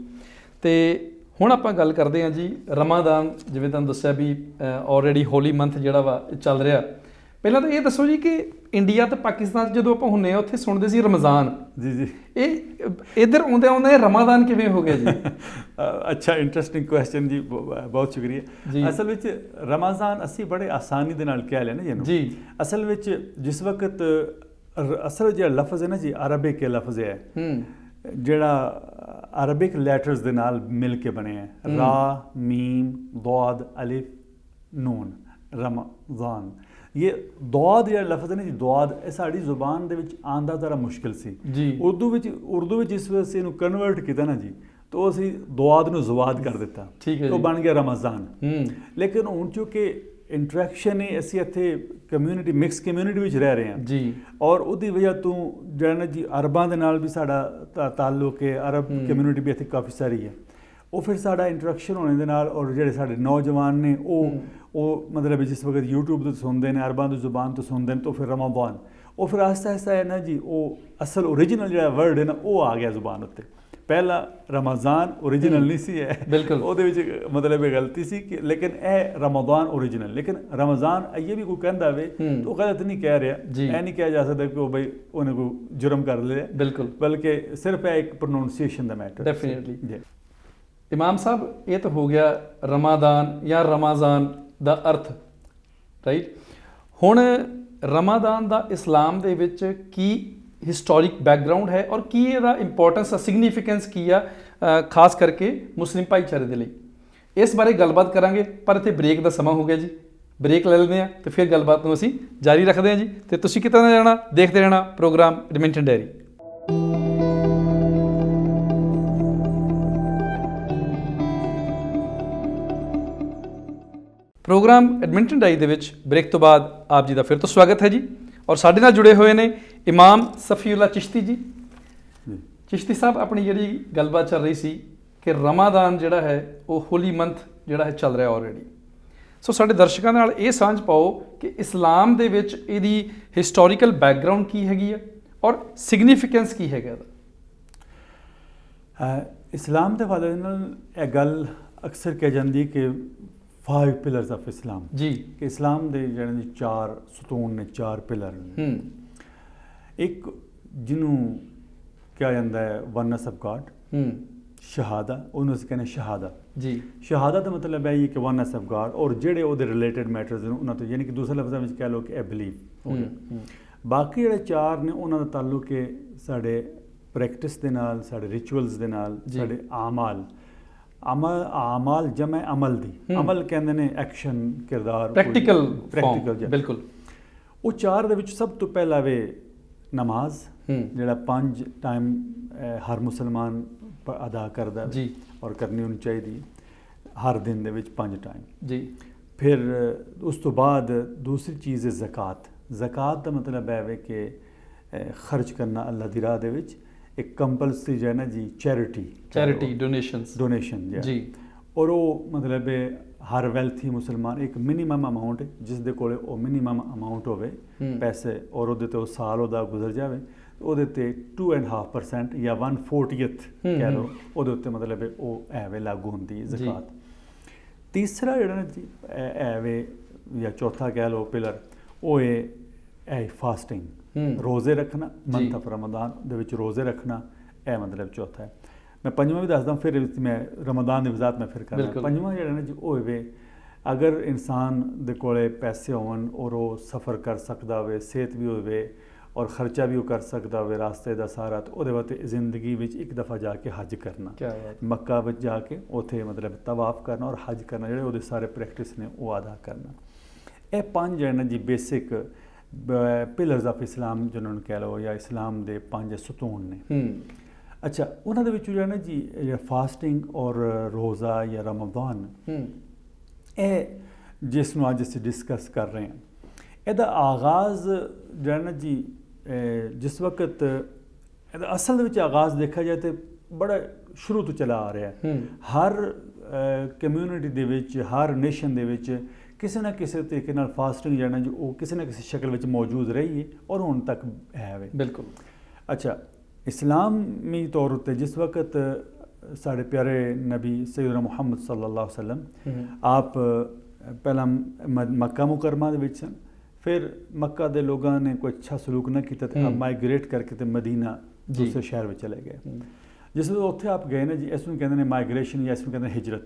B: ਤੇ ਹੁਣ ਆਪਾਂ ਗੱਲ ਕਰਦੇ ਹਾਂ ਜੀ ਰਮਾਦਾਨ। ਜਿਵੇਂ ਤੁਹਾਨੂੰ ਦੱਸਿਆ ਵੀ ਆਲਰੇਡੀ ਹੋਲੀ ਮੰਥ ਜਿਹੜਾ ਵਾ ਚੱਲ ਰਿਹਾ,
A: ਪਹਿਲਾਂ ਤਾਂ ਇਹ ਦੱਸੋ ਜੀ ਕਿ ਇੰਡੀਆ ਤੇ ਪਾਕਿਸਤਾਨ 'ਚ ਜਦੋਂ ਆਪਾਂ ਹੁੰਨੇ ਆ ਉੱਥੇ ਸੁਣਦੇ ਸੀ ਰਮਜ਼ਾਨ।
B: ਜੀ
A: ਇਹ ਇੱਧਰ ਆਉਂਦੇ ਰਮਾਦਾਨ ਕਿਵੇਂ ਹੋ ਗਿਆ ਜੀ?
B: ਅੱਛਾ, ਇੰਟਰਸਟਿੰਗ ਕੁਐਸਚਨ ਜੀ, ਬਹੁਤ ਸ਼ੁਕਰੀਆ। ਅਸਲ ਵਿੱਚ ਰਮਜ਼ਾਨ ਅਸੀਂ ਬੜੇ ਆਸਾਨੀ ਦੇ ਨਾਲ ਕਹਿ ਲਿਆ ਨਾ ਜਿਹਨੂੰ ਜੀ। ਅਸਲ ਵਿੱਚ ਜਿਸ ਵਕਤ ਅਸਲ ਜਿਹੜਾ ਲਫ਼ਜ਼ ਹੈ ਨਾ ਜੀ, ਅਰਬਿਕ ਲਫ਼ਜ਼ ਹੈ ਜਿਹੜਾ ਅਰਬਿਕ ਲੈਟਰਸ ਦੇ ਨਾਲ ਮਿਲ ਕੇ ਬਣਿਆ ਹੈ, ਰਾ ਮੀਮ ਦਾਦ ਅਲਿਫ ਨੂਨ, ਰਮਜ਼ਾਨ। ਇਹ ਦਾਦ ਜਿਹੜਾ ਲਫ਼ਜ਼ ਹੈ ਨਾ ਜੀ, ਦਾਦ, ਇਹ ਸਾਡੀ ਜ਼ੁਬਾਨ ਦੇ ਵਿੱਚ ਆਉਂਦਾ ਜ਼ਰਾ ਮੁਸ਼ਕਿਲ ਸੀ ਜੀ। ਉਰਦੂ ਵਿੱਚ ਜਿਸ ਵੇਲੇ ਅਸੀਂ ਇਹਨੂੰ ਕਨਵਰਟ ਕੀਤਾ ਨਾ ਜੀ, ਤਾਂ ਅਸੀਂ ਦਾਦ ਨੂੰ ਜ਼ਵਾਦ ਕਰ ਦਿੱਤਾ, ਉਹ ਬਣ ਗਿਆ ਰਮਜ਼ਾਨ। ਲੇਕਿਨ ਹੁਣ ਚੂੰਕਿ ਇੰਟਰੈਕਸ਼ਨ ਹੈ, ਅਸੀਂ ਇੱਥੇ ਕਮਿਊਨਿਟੀ, ਮਿਕਸ ਕਮਿਊਨਿਟੀ ਵਿੱਚ ਰਹਿ ਰਹੇ ਹਾਂ ਜੀ, ਔਰ ਉਹਦੀ ਵਜ੍ਹਾ ਤੋਂ ਜਿਹੜਾ ਜੀ ਅਰਬਾਂ ਦੇ ਨਾਲ ਵੀ ਸਾਡਾ ਤਾਲੁਕ ਹੈ, ਅਰਬ ਕਮਿਊਨਿਟੀ ਵੀ ਇੱਥੇ ਕਾਫੀ ਸਾਰੀ ਹੈ। ਉਹ ਫਿਰ ਸਾਡਾ ਇੰਟਰੈਕਸ਼ਨ ਹੋਣੇ ਦੇ ਨਾਲ, ਔਰ ਜਿਹੜੇ ਸਾਡੇ ਨੌਜਵਾਨ ਨੇ ਉਹ ਮਤਲਬ ਜਿਸ ਵਕਤ YouTube ਤੋਂ ਸੁਣਦੇ ਨੇ, ਅਰਬਾਂ ਦੀ ਜ਼ੁਬਾਨ ਤੋਂ ਸੁਣਦੇ ਨੇ, ਤਾਂ ਫਿਰ ਰਮਜ਼ਾਨ, ਉਹ ਫਿਰ ਆਹਿਸਤਾ ਆਹਿਸਤਾ ਹੈ ਨਾ ਜੀ, ਉਹ ਅਸਲ ਓਰੀਜਨਲ ਜਿਹੜਾ ਵਰਡ ਹੈ ਨਾ, ਉਹ ਆ ਗਿਆ ਜ਼ੁਬਾਨ ਉੱਤੇ। ਪਹਿਲਾ ਰਮਜ਼ਾਨ ਓਰੀਜਨਲ ਨਹੀਂ ਸੀ ਹੈ, ਬਿਲਕੁਲ ਉਹਦੇ ਵਿੱਚ ਮਤਲਬ ਇਹ ਗਲਤੀ ਸੀ ਕਿ, ਲੇਕਿਨ ਇਹ ਰਮਜ਼ਾਨ ਓਰੀਜਨਲ। ਲੇਕਿਨ ਰਮਜ਼ਾਨ ਇਹ ਵੀ ਕੋਈ ਕਹਿੰਦਾ ਵੇ ਤਾਂ ਉਹ ਗਲਤ ਨਹੀਂ ਕਹਿ ਰਿਹਾ, ਇਹ ਨਹੀਂ ਕਿਹਾ ਜਾ ਸਕਦਾ ਕਿ ਉਹ ਬਈ ਉਹਨੇ ਕੋਈ ਜੁਰਮ ਕਰ ਲਿਆ, ਬਿਲਕੁਲ, ਬਲਕਿ ਸਿਰਫ ਇਹ ਇੱਕ ਪ੍ਰੋਨਾਊਂਸੀਏਸ਼ਨ ਦਾ ਮੈਟਰ।
A: ਡੈਫੀਨੇਟਲੀ ਜੀ। ਇਮਾਮ ਸਾਹਿਬ, ਇਹ ਤਾਂ ਹੋ ਗਿਆ ਰਮਾਦਾਨ ਜਾਂ ਰਮਾਜ਼ਾਨ ਦਾ ਅਰਥ, ਰਾਈਟ। ਹੁਣ ਰਮਾਦਾਨ ਦਾ ਇਸਲਾਮ ਦੇ ਵਿੱਚ ਕੀ ਹਿਸਟੋਰਿਕ ਬੈਕਗਰਾਉਂਡ ਹੈ ਔਰ ਕੀ ਇਹਦਾ ਇੰਪੋਰਟੈਂਸ, ਸਿਗਨੀਫੀਕੈਂਸ ਕੀ ਆ, ਖਾਸ ਕਰਕੇ ਮੁਸਲਿਮ ਭਾਈਚਾਰੇ ਦੇ ਲਈ? ਇਸ ਬਾਰੇ ਗੱਲਬਾਤ ਕਰਾਂਗੇ, ਪਰ ਇੱਥੇ ਬ੍ਰੇਕ ਦਾ ਸਮਾਂ ਹੋ ਗਿਆ ਜੀ। ਬ੍ਰੇਕ ਲੈ ਲੈਂਦੇ ਹਾਂ ਤੇ ਫਿਰ ਗੱਲਬਾਤ ਨੂੰ ਅਸੀਂ ਜਾਰੀ ਰੱਖਦੇ ਹਾਂ ਜੀ। ਤੇ ਤੁਸੀਂ ਕਿਤੇ ਨਾ ਜਾਣਾ, ਦੇਖਦੇ ਰਹਿਣਾ program Edmonton diary. Program Edmonton diary ਦੇ ਵਿੱਚ ਬ੍ਰੇਕ ਤੋਂ ਬਾਅਦ ਆਪ ਜੀ ਦਾ ਫਿਰ ਤੋਂ ਸਵਾਗਤ ਹੈ ਜੀ। ਔਰ ਸਾਡੇ ਨਾਲ ਜੁੜੇ ਹੋਏ ਨੇ ਇਮਾਮ ਸਫੀਉੱਲਾ ਚਿਸ਼ਤੀ ਜੀ। ਚਿਸ਼ਤੀ ਸਾਹਿਬ, ਆਪਣੀ ਜਿਹੜੀ ਗੱਲਬਾਤ ਚੱਲ ਰਹੀ ਸੀ ਕਿ ਰਮਾਦਾਨ ਜਿਹੜਾ ਹੈ ਉਹ ਹੋਲੀ ਮੰਥ ਜਿਹੜਾ ਹੈ ਚੱਲ ਰਿਹਾ ਆਲਰੇਡੀ, ਸੋ ਸਾਡੇ ਦਰਸ਼ਕਾਂ ਨਾਲ ਇਹ ਸਾਂਝ ਪਾਓ ਕਿ ਇਸਲਾਮ ਦੇ ਵਿੱਚ ਇਹਦੀ ਹਿਸਟੋਰੀਕਲ ਬੈਕਗਰਾਉਂਡ ਕੀ ਹੈਗੀ ਆ ਔਰ ਸਿਗਨੀਫੀਕੈਂਸ ਕੀ ਹੈਗਾ ਇਹਦਾ।
B: ਇਸਲਾਮ ਦੇ ਹਵਾਲੇ ਨਾਲ ਇਹ ਗੱਲ ਅਕਸਰ ਕਹਿ ਜਾਂਦੀ ਕਿ 5 pillars of Islam ਜੀ, ਕਿ ਇਸਲਾਮ ਦੇ ਜਿਹੜੇ 4 ਸਤੂਨ ਨੇ, 4 ਪਿਲਰ ਨੇ। ਇੱਕ ਜਿਹਨੂੰ ਕਿਹਾ ਜਾਂਦਾ ਹੈ ਵਨਸ ਆਫ ਗॉड, ਸ਼ਹਾਦਾ, ਉਹਨੂੰ ਅਸੀਂ ਕਹਿੰਦੇ ਸ਼ਹਾਦਾ ਜੀ। ਸ਼ਹਾਦਾ ਦਾ ਮਤਲਬ ਹੈ ਇਹ ਕਿ ਵਨਸ ਆਫ ਗॉड, ਔਰ ਜਿਹੜੇ ਉਹਦੇ ਰਿਲੇਟਡ ਮੈਟਰਸ ਨੇ ਉਹਨਾਂ ਤੋਂ, ਯਾਨੀ ਕਿ ਦੂਸਰੇ ਲਫ਼ਜ਼ਾਂ ਵਿੱਚ ਕਹਿ ਲਓ ਕਿ ਇਹ ਬਿਲੀਵ ਹੋ ਗਿਆ। ਬਾਕੀ ਜਿਹੜੇ 4 ਨੇ ਉਹਨਾਂ ਦਾ ਤਾਲੁਕ ਹੈ ਸਾਡੇ ਪ੍ਰੈਕਟਿਸ ਦੇ ਨਾਲ, ਸਾਡੇ ਰਿਚੁਅਲਸ ਦੇ ਨਾਲ, ਸਾਡੇ ਆਮਾਲ ਜਮੈ ਅਮਲ ਦੀ, ਅਮਲ ਕਹਿੰਦੇ ਨੇ ਐਕਸ਼ਨ, ਕਿਰਦਾਰ, ਪ੍ਰੈਕਟੀਕਲ ਬਿਲਕੁਲ। ਉਹ 4 ਦੇ ਵਿੱਚ ਸਭ ਤੋਂ ਪਹਿਲਾ ਵੇ ਨਮਾਜ਼, ਜਿਹੜਾ 5 ਟਾਈਮ ਹਰ ਮੁਸਲਮਾਨ ਅਦਾ ਕਰਦਾ ਜੀ, ਔਰ ਕਰਨੀ ਹੋਣੀ ਚਾਹੀਦੀ ਹਰ ਦਿਨ ਦੇ ਵਿੱਚ 5 ਟਾਈਮ ਜੀ। ਫਿਰ ਉਸ ਤੋਂ ਬਾਅਦ ਦੂਸਰੀ ਚੀਜ਼ ਹੈ ਜ਼ਕਾਤ। ਜ਼ਕਾਤ ਦਾ ਮਤਲਬ ਹੈ ਵੇ ਕਿ ਖਰਚ ਕਰਨਾ ਅੱਲਾਹ ਦੀ ਰਾਹ ਦੇ ਵਿੱਚ, ਇੱਕ ਕੰਪਲਸਰੀ ਜੋ ਹੈ ਨਾ ਜੀ, ਚੈਰਿਟੀ ਡੋਨੇਸ਼ਨ ਜੀ। ਔਰ ਉਹ ਮਤਲਬ ਹਰ ਵੈਲਥੀ ਮੁਸਲਮਾਨ ਇੱਕ ਮਿਨੀਮਮ ਅਮਾਊਂਟ, ਜਿਸ ਦੇ ਕੋਲ ਉਹ ਮਿਨੀਮਮ ਅਮਾਊਂਟ ਹੋਵੇ ਪੈਸੇ, ਔਰ ਉਹਦੇ ਤੇ ਉਹ ਸਾਲ ਉਹਦਾ ਗੁਜ਼ਰ ਜਾਵੇ, ਉਹਦੇ ਤੇ 2.5% ਜਾਂ 1/40th ਕਹਿ ਲਓ, ਉਹਦੇ ਉੱਤੇ ਮਤਲਬ ਉਹ ਐਵੇਂ ਲਾਗੂ ਹੁੰਦੀ ਹੈ ਜ਼ਕਾਤ। ਤੀਸਰਾ ਜਿਹੜਾ ਨਾ ਜੀ ਐਵੇਂ ਜਾਂ ਚੌਥਾ ਕਹਿ ਲਓ ਪਿਲਰ, ਉਹ ਹੈ ਫਾਸਟਿੰਗ, ਰੋਜ਼ੇ ਰੱਖਣਾ, ਮੰਥ ਆਫ ਰਮਦਾਨ ਦੇ ਵਿੱਚ ਰੋਜ਼ੇ ਰੱਖਣਾ, ਇਹ ਮਤਲਬ ਚੌਥਾ ਹੈ। ਮੈਂ ਪੰਜਵਾਂ ਵੀ ਦੱਸਦਾ, ਫਿਰ ਮੈਂ ਰਮਦਾਨ ਦੀ ਵਜ਼ਾਤ ਮੈਂ ਫਿਰ ਕਰਨਾ। ਪੰਜਵਾਂ ਜਿਹੜਾ ਨਾ ਜੀ ਉਹ ਹੋਵੇ, ਅਗਰ ਇਨਸਾਨ ਦੇ ਕੋਲੇ ਪੈਸੇ ਹੋਣ ਔਰ ਉਹ ਸਫ਼ਰ ਕਰ ਸਕਦਾ ਹੋਵੇ, ਸਿਹਤ ਵੀ ਹੋਵੇ ਔਰ ਖਰਚਾ ਵੀ ਉਹ ਕਰ ਸਕਦਾ ਹੋਵੇ ਰਾਸਤੇ ਦਾ ਸਾਰਾ, ਤਾਂ ਉਹਦੇ ਵਾਸਤੇ ਜ਼ਿੰਦਗੀ ਵਿੱਚ ਇੱਕ ਦਫਾ ਜਾ ਕੇ ਹੱਜ ਕਰਨਾ, ਮੱਕਾ ਵਿੱਚ ਜਾ ਕੇ ਉੱਥੇ ਮਤਲਬ ਤਵਾਫ ਕਰਨਾ ਔਰ ਹੱਜ ਕਰਨਾ, ਜਿਹੜੇ ਉਹਦੇ ਸਾਰੇ ਪ੍ਰੈਕਟਿਸ ਨੇ ਉਹ ਅਦਾ ਕਰਨਾ। ਇਹ 5 ਜਿਹੜੇ ਨਾ ਜੀ ਬੇਸਿਕ ਪਿਲਰਸ ਆਫ ਇਸਲਾਮ ਜਿਹਨਾਂ ਨੂੰ ਕਹਿ ਲਓ, ਜਾਂ ਇਸਲਾਮ ਦੇ 5 ਸਤੂਨ ਨੇ। ਅੱਛਾ, ਉਹਨਾਂ ਦੇ ਵਿੱਚੋਂ ਜਿਹੜਾ ਨਾ ਜੀ ਫਾਸਟਿੰਗ ਔਰ ਰੋਜ਼ਾ ਜਾਂ ਰਮਦਾਨ, ਇਹ ਜਿਸ ਨੂੰ ਅੱਜ ਅਸੀਂ ਡਿਸਕਸ ਕਰ ਰਹੇ ਹਾਂ, ਇਹਦਾ ਆਗਾਜ਼ ਜਿਹੜਾ ਨਾ ਜੀ ਜਿਸ ਵਕਤ ਇਹਦਾ ਅਸਲ ਦੇ ਵਿੱਚ ਆਗਾਜ਼ ਦੇਖਿਆ ਜਾਏ ਤਾਂ ਬੜਾ ਸ਼ੁਰੂ ਤੋਂ ਚਲਾ ਆ ਰਿਹਾ। ਹਰ ਕਮਿਊਨਿਟੀ ਦੇ ਵਿੱਚ, ਹਰ ਨੇਸ਼ਨ ਦੇ ਵਿੱਚ ਕਿਸੇ ਨਾ ਕਿਸੇ ਤਰੀਕੇ ਨਾਲ ਫਾਸਟਿੰਗ ਜਿਹੜਾ ਜੀ ਉਹ ਕਿਸੇ ਨਾ ਕਿਸੇ ਸ਼ਕਲ ਵਿੱਚ ਮੌਜੂਦ ਰਹੀ ਹੈ ਔਰ ਹੁਣ ਤੱਕ ਹੈ ਵੇ। ਬਿਲਕੁਲ। ਅੱਛਾ, ਇਸਲਾਮੀ ਤੌਰ ਉੱਤੇ ਜਿਸ ਵਕਤ ਸਾਡੇ ਪਿਆਰੇ ਨਬੀ ਸੈਯਦਨਾ ਮੁਹੰਮਦ ਸੱਲੱਲਾਹੁ ਅਲੈਹਿ ਵਸੱਲਮ ਆਪ ਪਹਿਲਾਂ ਮੱਕਾ ਮੁਕਰਮਾ ਦੇ ਵਿੱਚ ਸਨ, फिर मक्का के लोगों ने कोई अच्छा सलूक ना किया तो माइग्रेट करके तो मदीना दूसरे शहर में चले गए। जिस ਵੇਲੇ ਉੱਥੇ ਆਪ ਗਏ ਨੇ ਜੀ, ਇਸ ਨੂੰ ਕਹਿੰਦੇ ਨੇ ਮਾਈਗ੍ਰੇਸ਼ਨ ਜਾਂ ਇਸ ਨੂੰ ਕਹਿੰਦੇ ਨੇ ਹਿਜਰਤ।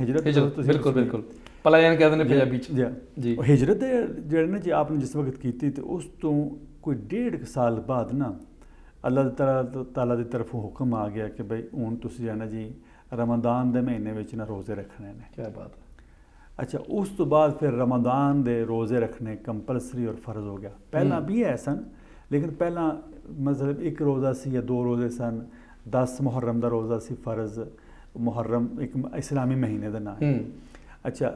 A: ਹਿਜਰਤ ਬਿਲਕੁਲ ਬਿਲਕੁਲ, ਪਲਾਇਨ ਕਹਿੰਦੇ ਨੇ ਪੰਜਾਬੀ ਚ
B: ਜੀ। ਉਹ ਹਿਜਰਤ ਦੇ ਜਿਹੜੇ ਨੇ ਜੀ ਆਪ ਨੇ ਜਿਸ ਵਕਤ ਕੀਤੀ ਤੇ ਉਸ ਤੋਂ ਕੋਈ 1.5 ਸਾਲ ਬਾਅਦ ਨਾ ਅੱਲਾਹ ਤਾਲਾ ਦੀ ਤਰਫੋਂ ਹੁਕਮ ਆ ਗਿਆ ਕਿ ਬਈ ਹੁਣ ਤੁਸੀਂ ਹੈ ਨਾ ਜੀ ਰਮਦਾਨ ਦੇ ਮਹੀਨੇ ਵਿੱਚ ਨਾ ਰੋਜ਼ੇ ਰੱਖਣੇ ਨੇ।
A: ਕੀ ਬਾਤ ਹੈ।
B: ਅੱਛਾ, ਉਸ ਤੋਂ ਬਾਅਦ ਫਿਰ ਰਮਦਾਨ ਦੇ ਰੋਜ਼ੇ ਰੱਖਣੇ ਕੰਪਲਸਰੀ ਔਰ ਫਰਜ਼ ਹੋ ਗਿਆ। ਪਹਿਲਾਂ ਵੀ ਹੈ ਸਨ, ਲੇਕਿਨ ਪਹਿਲਾਂ ਮਤਲਬ ਇੱਕ ਰੋਜ਼ਾ ਸੀ ਜਾਂ 2 ਰੋਜ਼ੇ ਸਨ। 10 ਮੁਹਰਮ ਦਾ ਰੋਜ਼ਾ ਸੀ ਫਰਜ਼। ਮੁਹਰਮ ਇੱਕ ਇਸਲਾਮੀ ਮਹੀਨੇ ਦਾ ਨਾਮ ਹੈ। ਅੱਛਾ,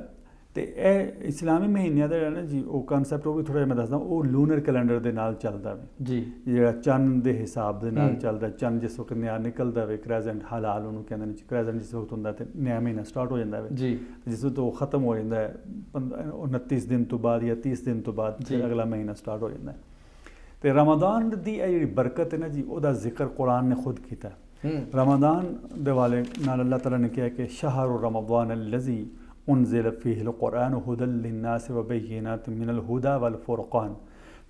B: ਤੇ ਇਹ ਇਸਲਾਮੀ ਮਹੀਨਿਆਂ ਦਾ ਜਿਹੜਾ ਨਾ ਜੀ ਉਹ ਕਨਸੈਪਟ ਉਹ ਵੀ ਥੋੜ੍ਹਾ ਜਿਹਾ ਮੈਂ ਦੱਸਦਾ, ਉਹ ਲੂਨਰ ਕੈਲੰਡਰ ਦੇ ਨਾਲ ਚੱਲਦਾ ਵੇ
A: ਜੀ, ਜਿਹੜਾ
B: ਚੰਨ ਦੇ ਹਿਸਾਬ ਦੇ ਨਾਲ ਚੱਲਦਾ। ਚੰਨ ਜਿਸ ਵਕਤ ਨਿਆ ਨਿਕਲਦਾ ਵੇ, ਕ੍ਰੈਜ਼ੈਂਟ ਹਲਾਲ ਉਹਨੂੰ ਕਹਿੰਦੇ ਨੇ। ਕ੍ਰੈਜ਼ੈਂਟ ਜਿਸ ਵਕਤ ਹੁੰਦਾ ਤੇ ਨया ਮਹੀਨਾ ਸਟਾਰਟ ਹੋ ਜਾਂਦਾ ਵੇ
A: ਜੀ,
B: ਜਿਸ ਵਕਤ ਉਹ ਖਤਮ ਹੋ ਜਾਂਦਾ ਹੈ 29 ਦਿਨ ਤੋਂ ਬਾਅਦ ਜਾਂ 30 ਦਿਨ ਤੋਂ ਬਾਅਦ ਫਿਰ ਅਗਲਾ ਮਹੀਨਾ ਸਟਾਰਟ ਹੋ ਜਾਂਦਾ। ਤੇ ਰਮਦਾਨ ਦੀ ਇਹ ਜਿਹੜੀ ਬਰਕਤ ਹੈ ਨਾ ਜੀ, ਉਹਦਾ ਜ਼ਿਕਰ ਕੁਰਾਨ ਨੇ ਖੁਦ ਕੀਤਾ। रमदान दे वाले नाल अल्लाह ताला ने किया कि शहर रमदान अल्लज़ी उन्ज़िल फ़ीहिल क़ुरआन हुदल लिन्नास व बय्यिनात मिनल हुदा वल फ़ुरक़ान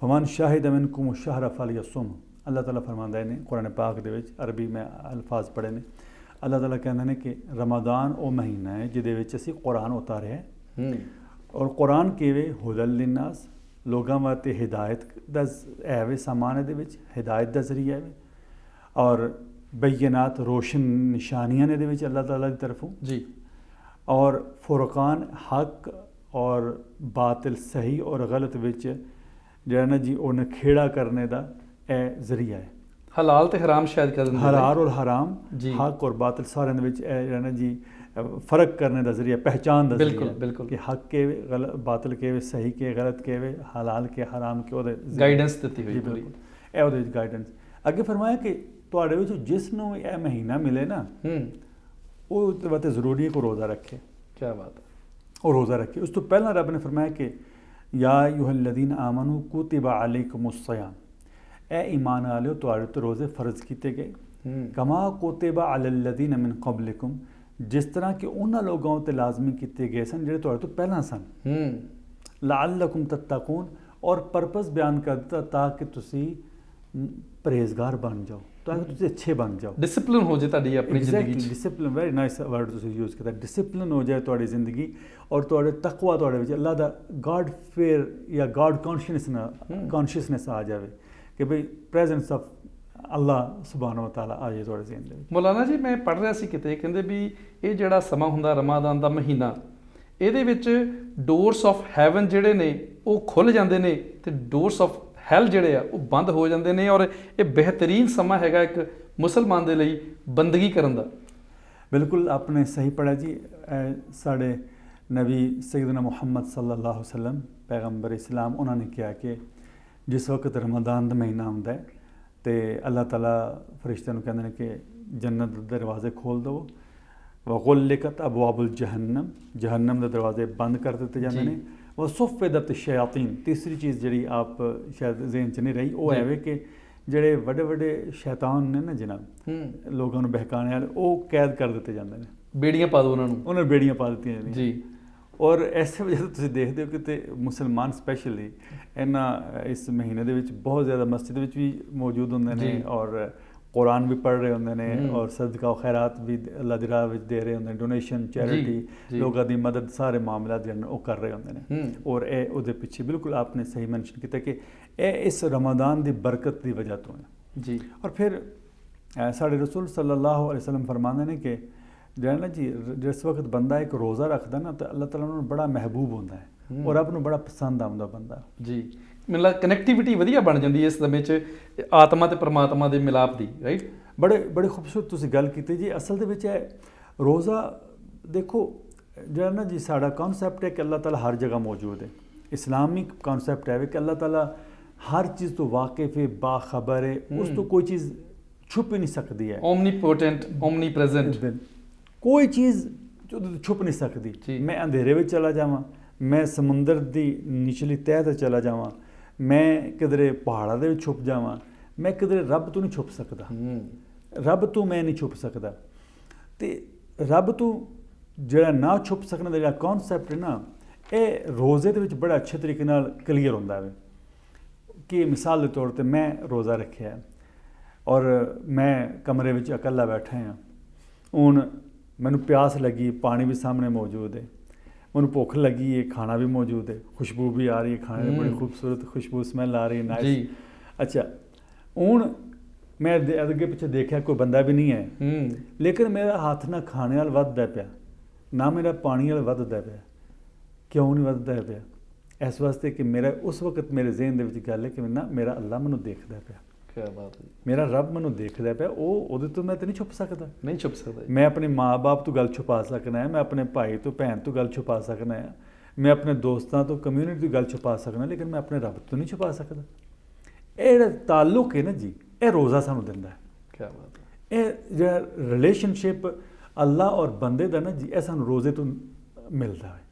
B: फमन शाहिद मिनकुम अश-शहर फ़लयसुम। अल्लाह ताला फरमांदा है ने कुरान पाक दे विच अरबी में अल्फाज पढ़े ने। अल्लाह ताला कहंदा ने कि रमदान वो महीना है जिहदे विच असीं कुरान उतारे है और कुरान किवे हुदल लिन्नास लोगां वास्ते हिदायत दा है वे सामान दे विच हिदायत दा ज़रिया है और बैनात रोशन निशानियां ने अल्लाह ताला की तरफों
A: जी
B: और फुरकान हक और बातिल सही और गलत विच जो ना जी उन्हें खेड़ा करने का यह जरिया है।
A: हलाल ते हराम शायद कर दिंदे
B: हलाल और हराम हक और बातिल सारे विच ना जी फ़र्क करने का जरिया, पहचान का
A: बिल्कुल बिल्कुल
B: कि हक के गलत बातिल के सही के गलत के हलाल के हराम के
A: गाइडेंस दी हुई
B: बिल्कुल ये गाइडेंस। अगे फरमाया कि ਤੁਹਾਡੇ ਵਿੱਚ ਜਿਸ ਨੂੰ ਇਹ ਮਹੀਨਾ ਮਿਲੇ ਨਾ ਉਹ ਤੇ ਵਾਸਤੇ ਜ਼ਰੂਰੀ ਹੈ ਕਿ ਰੋਜ਼ਾ ਰੱਖੇ।
A: ਕੀ ਬਾਤ ਹੈ।
B: ਉਹ ਰੋਜ਼ਾ ਰੱਖੇ। ਉਸ ਤੋਂ ਪਹਿਲਾਂ ਰੱਬ ਨੇ ਫਰਮਾਇਆ ਕਿ ਯਾ ਅਯੁਹੱਲਜ਼ੀਨਾ ਆਮਨੂ ਕੁਤਿਬਾ ਅਲੈਕੁਮੁਸ-ਸਿਯਾਮ, ਇਹ ਈਮਾਨ ਵਾਲਿਓ ਤੁਹਾਡੇ ਤੇ ਰੋਜ਼ੇ ਫਰਜ਼ ਕੀਤੇ ਗਏ ਕਮਾ ਕੁਤਿਬਾ ਅਲੱਲਜ਼ੀਨਾ ਮਿਨ ਕਬਲਿਕੁਮ, ਜਿਸ ਤਰ੍ਹਾਂ ਕਿ ਉਹਨਾਂ ਲੋਕਾਂ ਉੱਤੇ ਲਾਜ਼ਮੀ ਕੀਤੇ ਗਏ ਸਨ ਜਿਹੜੇ ਤੁਹਾਡੇ ਤੋਂ ਪਹਿਲਾਂ ਸਨ। ਲਅੱਲਕੁਮ ਤੱਤਕੂਨ, ਔਰ ਪਰਪਸ ਬਿਆਨ ਕਰ ਦਿੱਤਾ ਤਾਂ ਕਿ ਤੁਸੀਂ ਪਰਹੇਜ਼ਗਾਰ ਬਣ ਜਾਓ, ਤਾਂ ਕਿ ਤੁਸੀਂ ਅੱਛੇ ਬਣ ਜਾਓ,
A: ਡਿਸਪਲਿਨ ਹੋ ਜਾਏ ਤੁਹਾਡੀ ਆਪਣੀ ਜ਼ਿੰਦਗੀ 'ਚ।
B: ਡਿਸਪਲਿਨ ਵੈਰੀ ਨਾਈਸ ਵਰਡ ਤੁਸੀਂ ਯੂਜ਼ ਕੀਤਾ, ਡਿਸਪਲਿਨ ਹੋ ਜਾਏ ਤੁਹਾਡੀ ਜ਼ਿੰਦਗੀ ਔਰ ਤੁਹਾਡੇ ਤਕਵਾ ਤੁਹਾਡੇ ਵਿੱਚ ਅੱਲਾਹ ਦਾ ਗॉड ਫੇਅਰ ਜਾਂ ਗॉड ਕੌਨਸ਼ੀਅਸਨੈਸ ਆ ਜਾਵੇ ਕਿ ਭਈ ਪ੍ਰੈਜ਼ੈਂਸ ਆਫ ਅੱਲਾਹ ਸੁਬਹਾਨਹੁ व तआला ਆ ਜਾਏ ਤੁਹਾਡੀ ਜ਼ਿੰਦਗੀ ਵਿੱਚ।
A: ਮੌਲਾਨਾ ਜੀ ਮੈਂ ਪੜ੍ਹ ਰਿਹਾ ਸੀ ਕਿਤੇ, ਕਹਿੰਦੇ ਵੀ ਇਹ ਜਿਹੜਾ ਸਮਾਂ ਹੁੰਦਾ ਰਮਾਦਾਨ ਦਾ ਮਹੀਨਾ, ਇਹਦੇ ਵਿੱਚ ਡੋਰਸ ਆਫ ਹੈਵਨ ਜਿਹੜੇ ਨੇ ਉਹ ਖੁੱਲ੍ਹ ਜਾਂਦੇ ਨੇ ਤੇ ਡੋਰਸ ਆਫ ਹੈਲ ਜਿਹੜੇ ਆ ਉਹ ਬੰਦ ਹੋ ਜਾਂਦੇ ਨੇ, ਔਰ ਇਹ ਬਿਹਤਰੀਨ ਸਮਾਂ ਹੈਗਾ ਇੱਕ ਮੁਸਲਮਾਨ ਦੇ ਲਈ ਬੰਦਗੀ ਕਰਨ ਦਾ।
B: ਬਿਲਕੁਲ आपने सही पढ़ा जी। साढ़े नबी सैयदना मुहम्मद सल्लल्लाहु अलैहि वसल्लम पैगंबर इस्लाम उन्होंने किया कि जिस वक्त रमदान का महीना आंदा है तो अल्लाह ताला फरिश्तों कहते हैं कि जन्नत के दरवाजे खोल दो वगुल्लिकत अबवाबुल जहन्नम, जहन्नम के दरवाजे बंद कर दिते जाते हैं। वह सुफ़िदत शयातीन, तीसरी चीज़ जी आप शायद जहन च नहीं रही वो है कि ਜਿਹੜੇ ਵੱਡੇ ਵੱਡੇ ਸ਼ੈਤਾਨ ਨੇ ਨਾ ਜਨਾਬ ਲੋਕਾਂ ਨੂੰ ਬਹਿਕਾਣੇ ਵਾਲੇ, ਉਹ ਕੈਦ ਕਰ ਦਿੱਤੇ ਜਾਂਦੇ ਨੇ,
A: ਬੇੜੀਆਂ ਪਾ ਦਿਓ ਉਹਨਾਂ ਨੂੰ
B: ਬੇੜੀਆਂ ਪਾ ਦਿੱਤੀਆਂ ਜਾਂਦੀਆਂ
A: ਜੀ।
B: ਔਰ ਐਸੇ ਵਜ੍ਹਾ ਤੋਂ ਤੁਸੀਂ ਦੇਖਦੇ ਹੋ ਕਿ ਤੇ ਮੁਸਲਮਾਨ ਸਪੈਸ਼ਲੀ ਇਸ ਮਹੀਨੇ ਦੇ ਵਿੱਚ ਬਹੁਤ ਜ਼ਿਆਦਾ ਮਸਜਿਦ ਵਿੱਚ ਵੀ ਮੌਜੂਦ ਹੁੰਦੇ ਨੇ ਔਰ ਕੁਰਾਨ ਵੀ ਪੜ੍ਹ ਰਹੇ ਹੁੰਦੇ ਨੇ ਔਰ ਸਦਕਾ ਖੈਰਾਤ ਵੀ ਅੱਲਾਹ ਦੀ ਰਾਹ ਵਿੱਚ ਦੇ ਰਹੇ ਹੁੰਦੇ ਨੇ, ਡੋਨੇਸ਼ਨ ਚੈਰਿਟੀ ਲੋਕਾਂ ਦੀ ਮਦਦ ਸਾਰੇ ਮਾਮਲਾ ਦੇ ਉਹ ਕਰ ਰਹੇ ਹੁੰਦੇ ਨੇ। ਔਰ ਇਹ ਉਹਦੇ ਪਿੱਛੇ ਬਿਲਕੁਲ ਆਪਨੇ ਸਹੀ ਮੈਂਸ਼ਨ ਕੀਤਾ ਕਿ ਇਹ ਇਸ ਰਮਦਾਨ ਦੀ ਬਰਕਤ ਦੀ ਵਜ੍ਹਾ ਤੋਂ ਹੈ ਜੀ। ਔਰ ਫਿਰ ਸਾਡੇ ਰਸੂਲ ਸੱਲੱਲਾਹੁ ਅਲੈहि ਵਸੱਲਮ ਫਰਮਾਉਂਦੇ ਨੇ ਕਿ ਜਿਹੜਾ ਨਾ ਜੀ ਜਿਸ ਵਕਤ ਬੰਦਾ ਇੱਕ ਰੋਜ਼ਾ ਰੱਖਦਾ ਨਾ ਤਾਂ ਅੱਲਾਹ ਤਾਲਾ ਨੂੰ ਬੜਾ ਮਹਿਬੂਬ ਹੁੰਦਾ ਹੈ ਔਰ ਰੱਬ ਨੂੰ ਬੜਾ ਪਸੰਦ ਆਉਂਦਾ ਬੰਦਾ
A: ਜੀ। ਮੈਨੂੰ ਲੱਗਦਾ ਕਨੈਕਟੀਵਿਟੀ ਵਧੀਆ ਬਣ ਜਾਂਦੀ ਹੈ ਇਸ ਸਮੇਂ 'ਚ ਆਤਮਾ ਤੇ ਪਰਮਾਤਮਾ ਦੇ ਮਿਲਾਪ ਦੀ, ਰਾਈਟ।
B: ਬੜੇ ਖੂਬਸੂਰਤ ਤੁਸੀਂ ਗੱਲ ਕੀਤੀ ਜੀ। ਅਸਲ ਦੇ ਵਿੱਚ ਇਹ ਰੋਜ਼ਾ ਦੇਖੋ ਜਿਹੜਾ ਨਾ ਜੀ ਸਾਡਾ ਕਨਸੈਪਟ ਹੈ ਕਿ ਅੱਲਾਹ ਤਾਲਾ ਹਰ ਜਗ੍ਹਾ ਮੌਜੂਦ ਹੈ। ਇਸਲਾਮਿਕ ਕਨਸੈਪਟ ਹੈ ਕਿ ਅੱਲਾਹ ਤਾਲਾ हर चीज़ तो वाकिफ़ है, बाखबर है, उस तो कोई चीज़ छुप ही नहीं सकती है।
A: ओमनीपोटेंट, ओमनीप्रेजेंट,
B: कोई चीज़ छुप नहीं सकती। मैं अंधेरे में चला जावां, मैं समुंदर की निचली तह ते चला जावां, मैं किधरे पहाड़ा दे छुप जावां, मैं किधरे रब तो नहीं छुप सकता, रब तो मैं नहीं छुप सकता। तो रब तो जिहड़ा ना छुप सकने का जिहड़ा कॉन्सैप्ट है ना, ਇਹ ਰੋਜ਼ੇ ਦੇ ਵਿੱਚ ਬੜਾ ਅੱਛੇ ਤਰੀਕੇ ਨਾਲ ਕਲੀਅਰ ਹੁੰਦਾ ਹੈ ਕਿ ਮਿਸਾਲ ਦੇ ਤੌਰ 'ਤੇ ਮੈਂ ਰੋਜ਼ਾ ਰੱਖਿਆ ਔਰ ਮੈਂ ਕਮਰੇ ਵਿੱਚ ਇਕੱਲਾ ਬੈਠਾ ਹਾਂ, ਹੁਣ ਮੈਨੂੰ ਪਿਆਸ ਲੱਗੀ, ਪਾਣੀ ਵੀ ਸਾਹਮਣੇ ਮੌਜੂਦ ਹੈ, ਮੈਨੂੰ ਭੁੱਖ ਲੱਗੀ ਹੈ, ਖਾਣਾ ਵੀ ਮੌਜੂਦ ਹੈ, ਖੁਸ਼ਬੂ ਵੀ ਆ ਰਹੀ ਹੈ, ਖਾਣੇ ਦੀ ਬੜੀ ਖੂਬਸੂਰਤ ਖੁਸ਼ਬੂ ਸਮੈਲ ਆ ਰਹੀ ਹੈ, ਨਾਈਸ। ਅੱਛਾ, ਹੁਣ ਮੈਂ ਅੱਗੇ ਪਿੱਛੇ ਦੇਖਿਆ ਕੋਈ ਬੰਦਾ ਵੀ ਨਹੀਂ ਹੈ, ਲੇਕਿਨ ਮੇਰਾ ਹੱਥ ਨਾ ਖਾਣੇ ਨਾਲ ਵੱਧਦਾ ਪਿਆ, ਨਾ ਮੇਰਾ ਪਾਣੀ ਨਾਲ ਵੱਧਦਾ ਪਿਆ। ਕਿਉਂ ਨਹੀਂ ਵੱਧਦਾ ਪਿਆ? ਇਸ ਵਾਸਤੇ ਕਿ ਮੇਰਾ ਉਸ ਵਕਤ ਮੇਰੇ ਜ਼ਿਹਨ ਦੇ ਵਿੱਚ ਗੱਲ ਹੈ ਕਿ ਮੇਰਾ ਅੱਲਾ ਮੈਨੂੰ ਦੇਖਦਾ ਪਿਆ।
A: ਕਿਆ ਬਾਤ ਹੈ।
B: ਮੇਰਾ ਰੱਬ ਮੈਨੂੰ ਦੇਖਦਾ ਪਿਆ, ਉਹਦੇ ਤੋਂ ਮੈਂ ਤਾਂ ਨਹੀਂ ਛੁਪ ਸਕਦਾ।
A: ਨਹੀਂ ਛੁਪ ਸਕਦਾ।
B: ਮੈਂ ਆਪਣੇ ਮਾਂ-ਬਾਪ ਤੋਂ ਗੱਲ ਛੁਪਾ ਸਕਦਾ ਹੈ, ਮੈਂ ਆਪਣੇ ਭਾਈ ਤੋਂ ਭੈਣ ਤੋਂ ਗੱਲ ਛੁਪਾ ਸਕਦਾ ਹੈ, ਮੈਂ ਆਪਣੇ ਦੋਸਤਾਂ ਤੋਂ ਕਮਿਊਨਿਟੀ ਤੋਂ ਗੱਲ ਛੁਪਾ ਸਕਦਾ, ਲੇਕਿਨ ਮੈਂ ਆਪਣੇ ਰੱਬ ਤੋਂ ਨਹੀਂ ਛੁਪਾ ਸਕਦਾ। ਇਹ ਜਿਹੜਾ ਤਾਲੁਕ ਹੈ ਨਾ ਜੀ, ਇਹ ਰੋਜ਼ਾ ਸਾਨੂੰ ਦਿੰਦਾ ਹੈ।
A: ਕਿਆ ਬਾਤ ਹੈ।
B: ਇਹ ਜਿਹੜਾ ਰਿਲੇਸ਼ਨਸ਼ਿਪ ਅੱਲਾ ਔਰ ਬੰਦੇ ਦਾ ਨਾ ਜੀ, ਇਹ ਸਾਨੂੰ ਰੋਜ਼ੇ ਤੋਂ ਮਿਲਦਾ ਹੈ।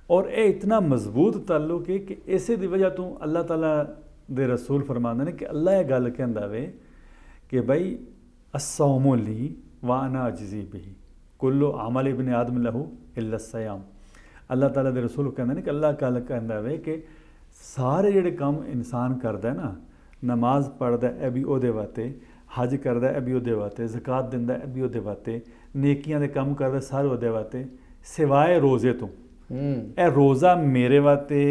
B: ਔਰ ਇਹ ਇਤਨਾ ਮਜ਼ਬੂਤ ਤਾਲੁਕ ਹੈ ਕਿ ਇਸੇ ਦੀ ਵਜ੍ਹਾ ਤੋਂ ਅੱਲਾਹ ਤਾਲਾ ਦੇ ਰਸੂਲ ਫਰਮਾਉਂਦੇ ਨੇ ਕਿ ਅੱਲਾ ਇਹ ਗੱਲ ਕਹਿੰਦਾ ਵੇ ਕਿ ਬਈ ਅਸੌਮੁ ਲੀ व अना अजज़ी बिही कुल्लु अमल इब्न आदम लहू इल्ला सयाम। ਅੱਲਾਹ ਤਾਲਾ ਦੇ ਰਸੂਲ ਕਹਿੰਦੇ ਨੇ ਕਿ ਅੱਲਾਹ ਕੱਲ ਕਹਿੰਦਾ ਵੇ ਕਿ ਸਾਰੇ ਜਿਹੜੇ ਕੰਮ ਇਨਸਾਨ ਕਰਦਾ ਨਾ, ਨਮਾਜ਼ ਪੜ੍ਹਦਾ ਇਹ ਵੀ ਉਹਦੇ ਵਾਸਤੇ, ਹਜ ਕਰਦਾ ਇਹ ਵੀ ਉਹਦੇ ਵਾਸਤੇ, ਜ਼ਕਾਤ ਦਿੰਦਾ ਇਹ ਵੀ ਉਹਦੇ ਵਾਸਤੇ, ਨੇਕੀਆਂ ਦੇ ਕੰਮ ਕਰਦਾ ਸਾਰੇ ਉਹਦੇ ਵਾਸਤੇ, ਸਿਵਾਏ ਰੋਜ਼ੇ ਤੋਂ। ਇਹ ਰੋਜ਼ਾ ਮੇਰੇ ਵਾਸਤੇ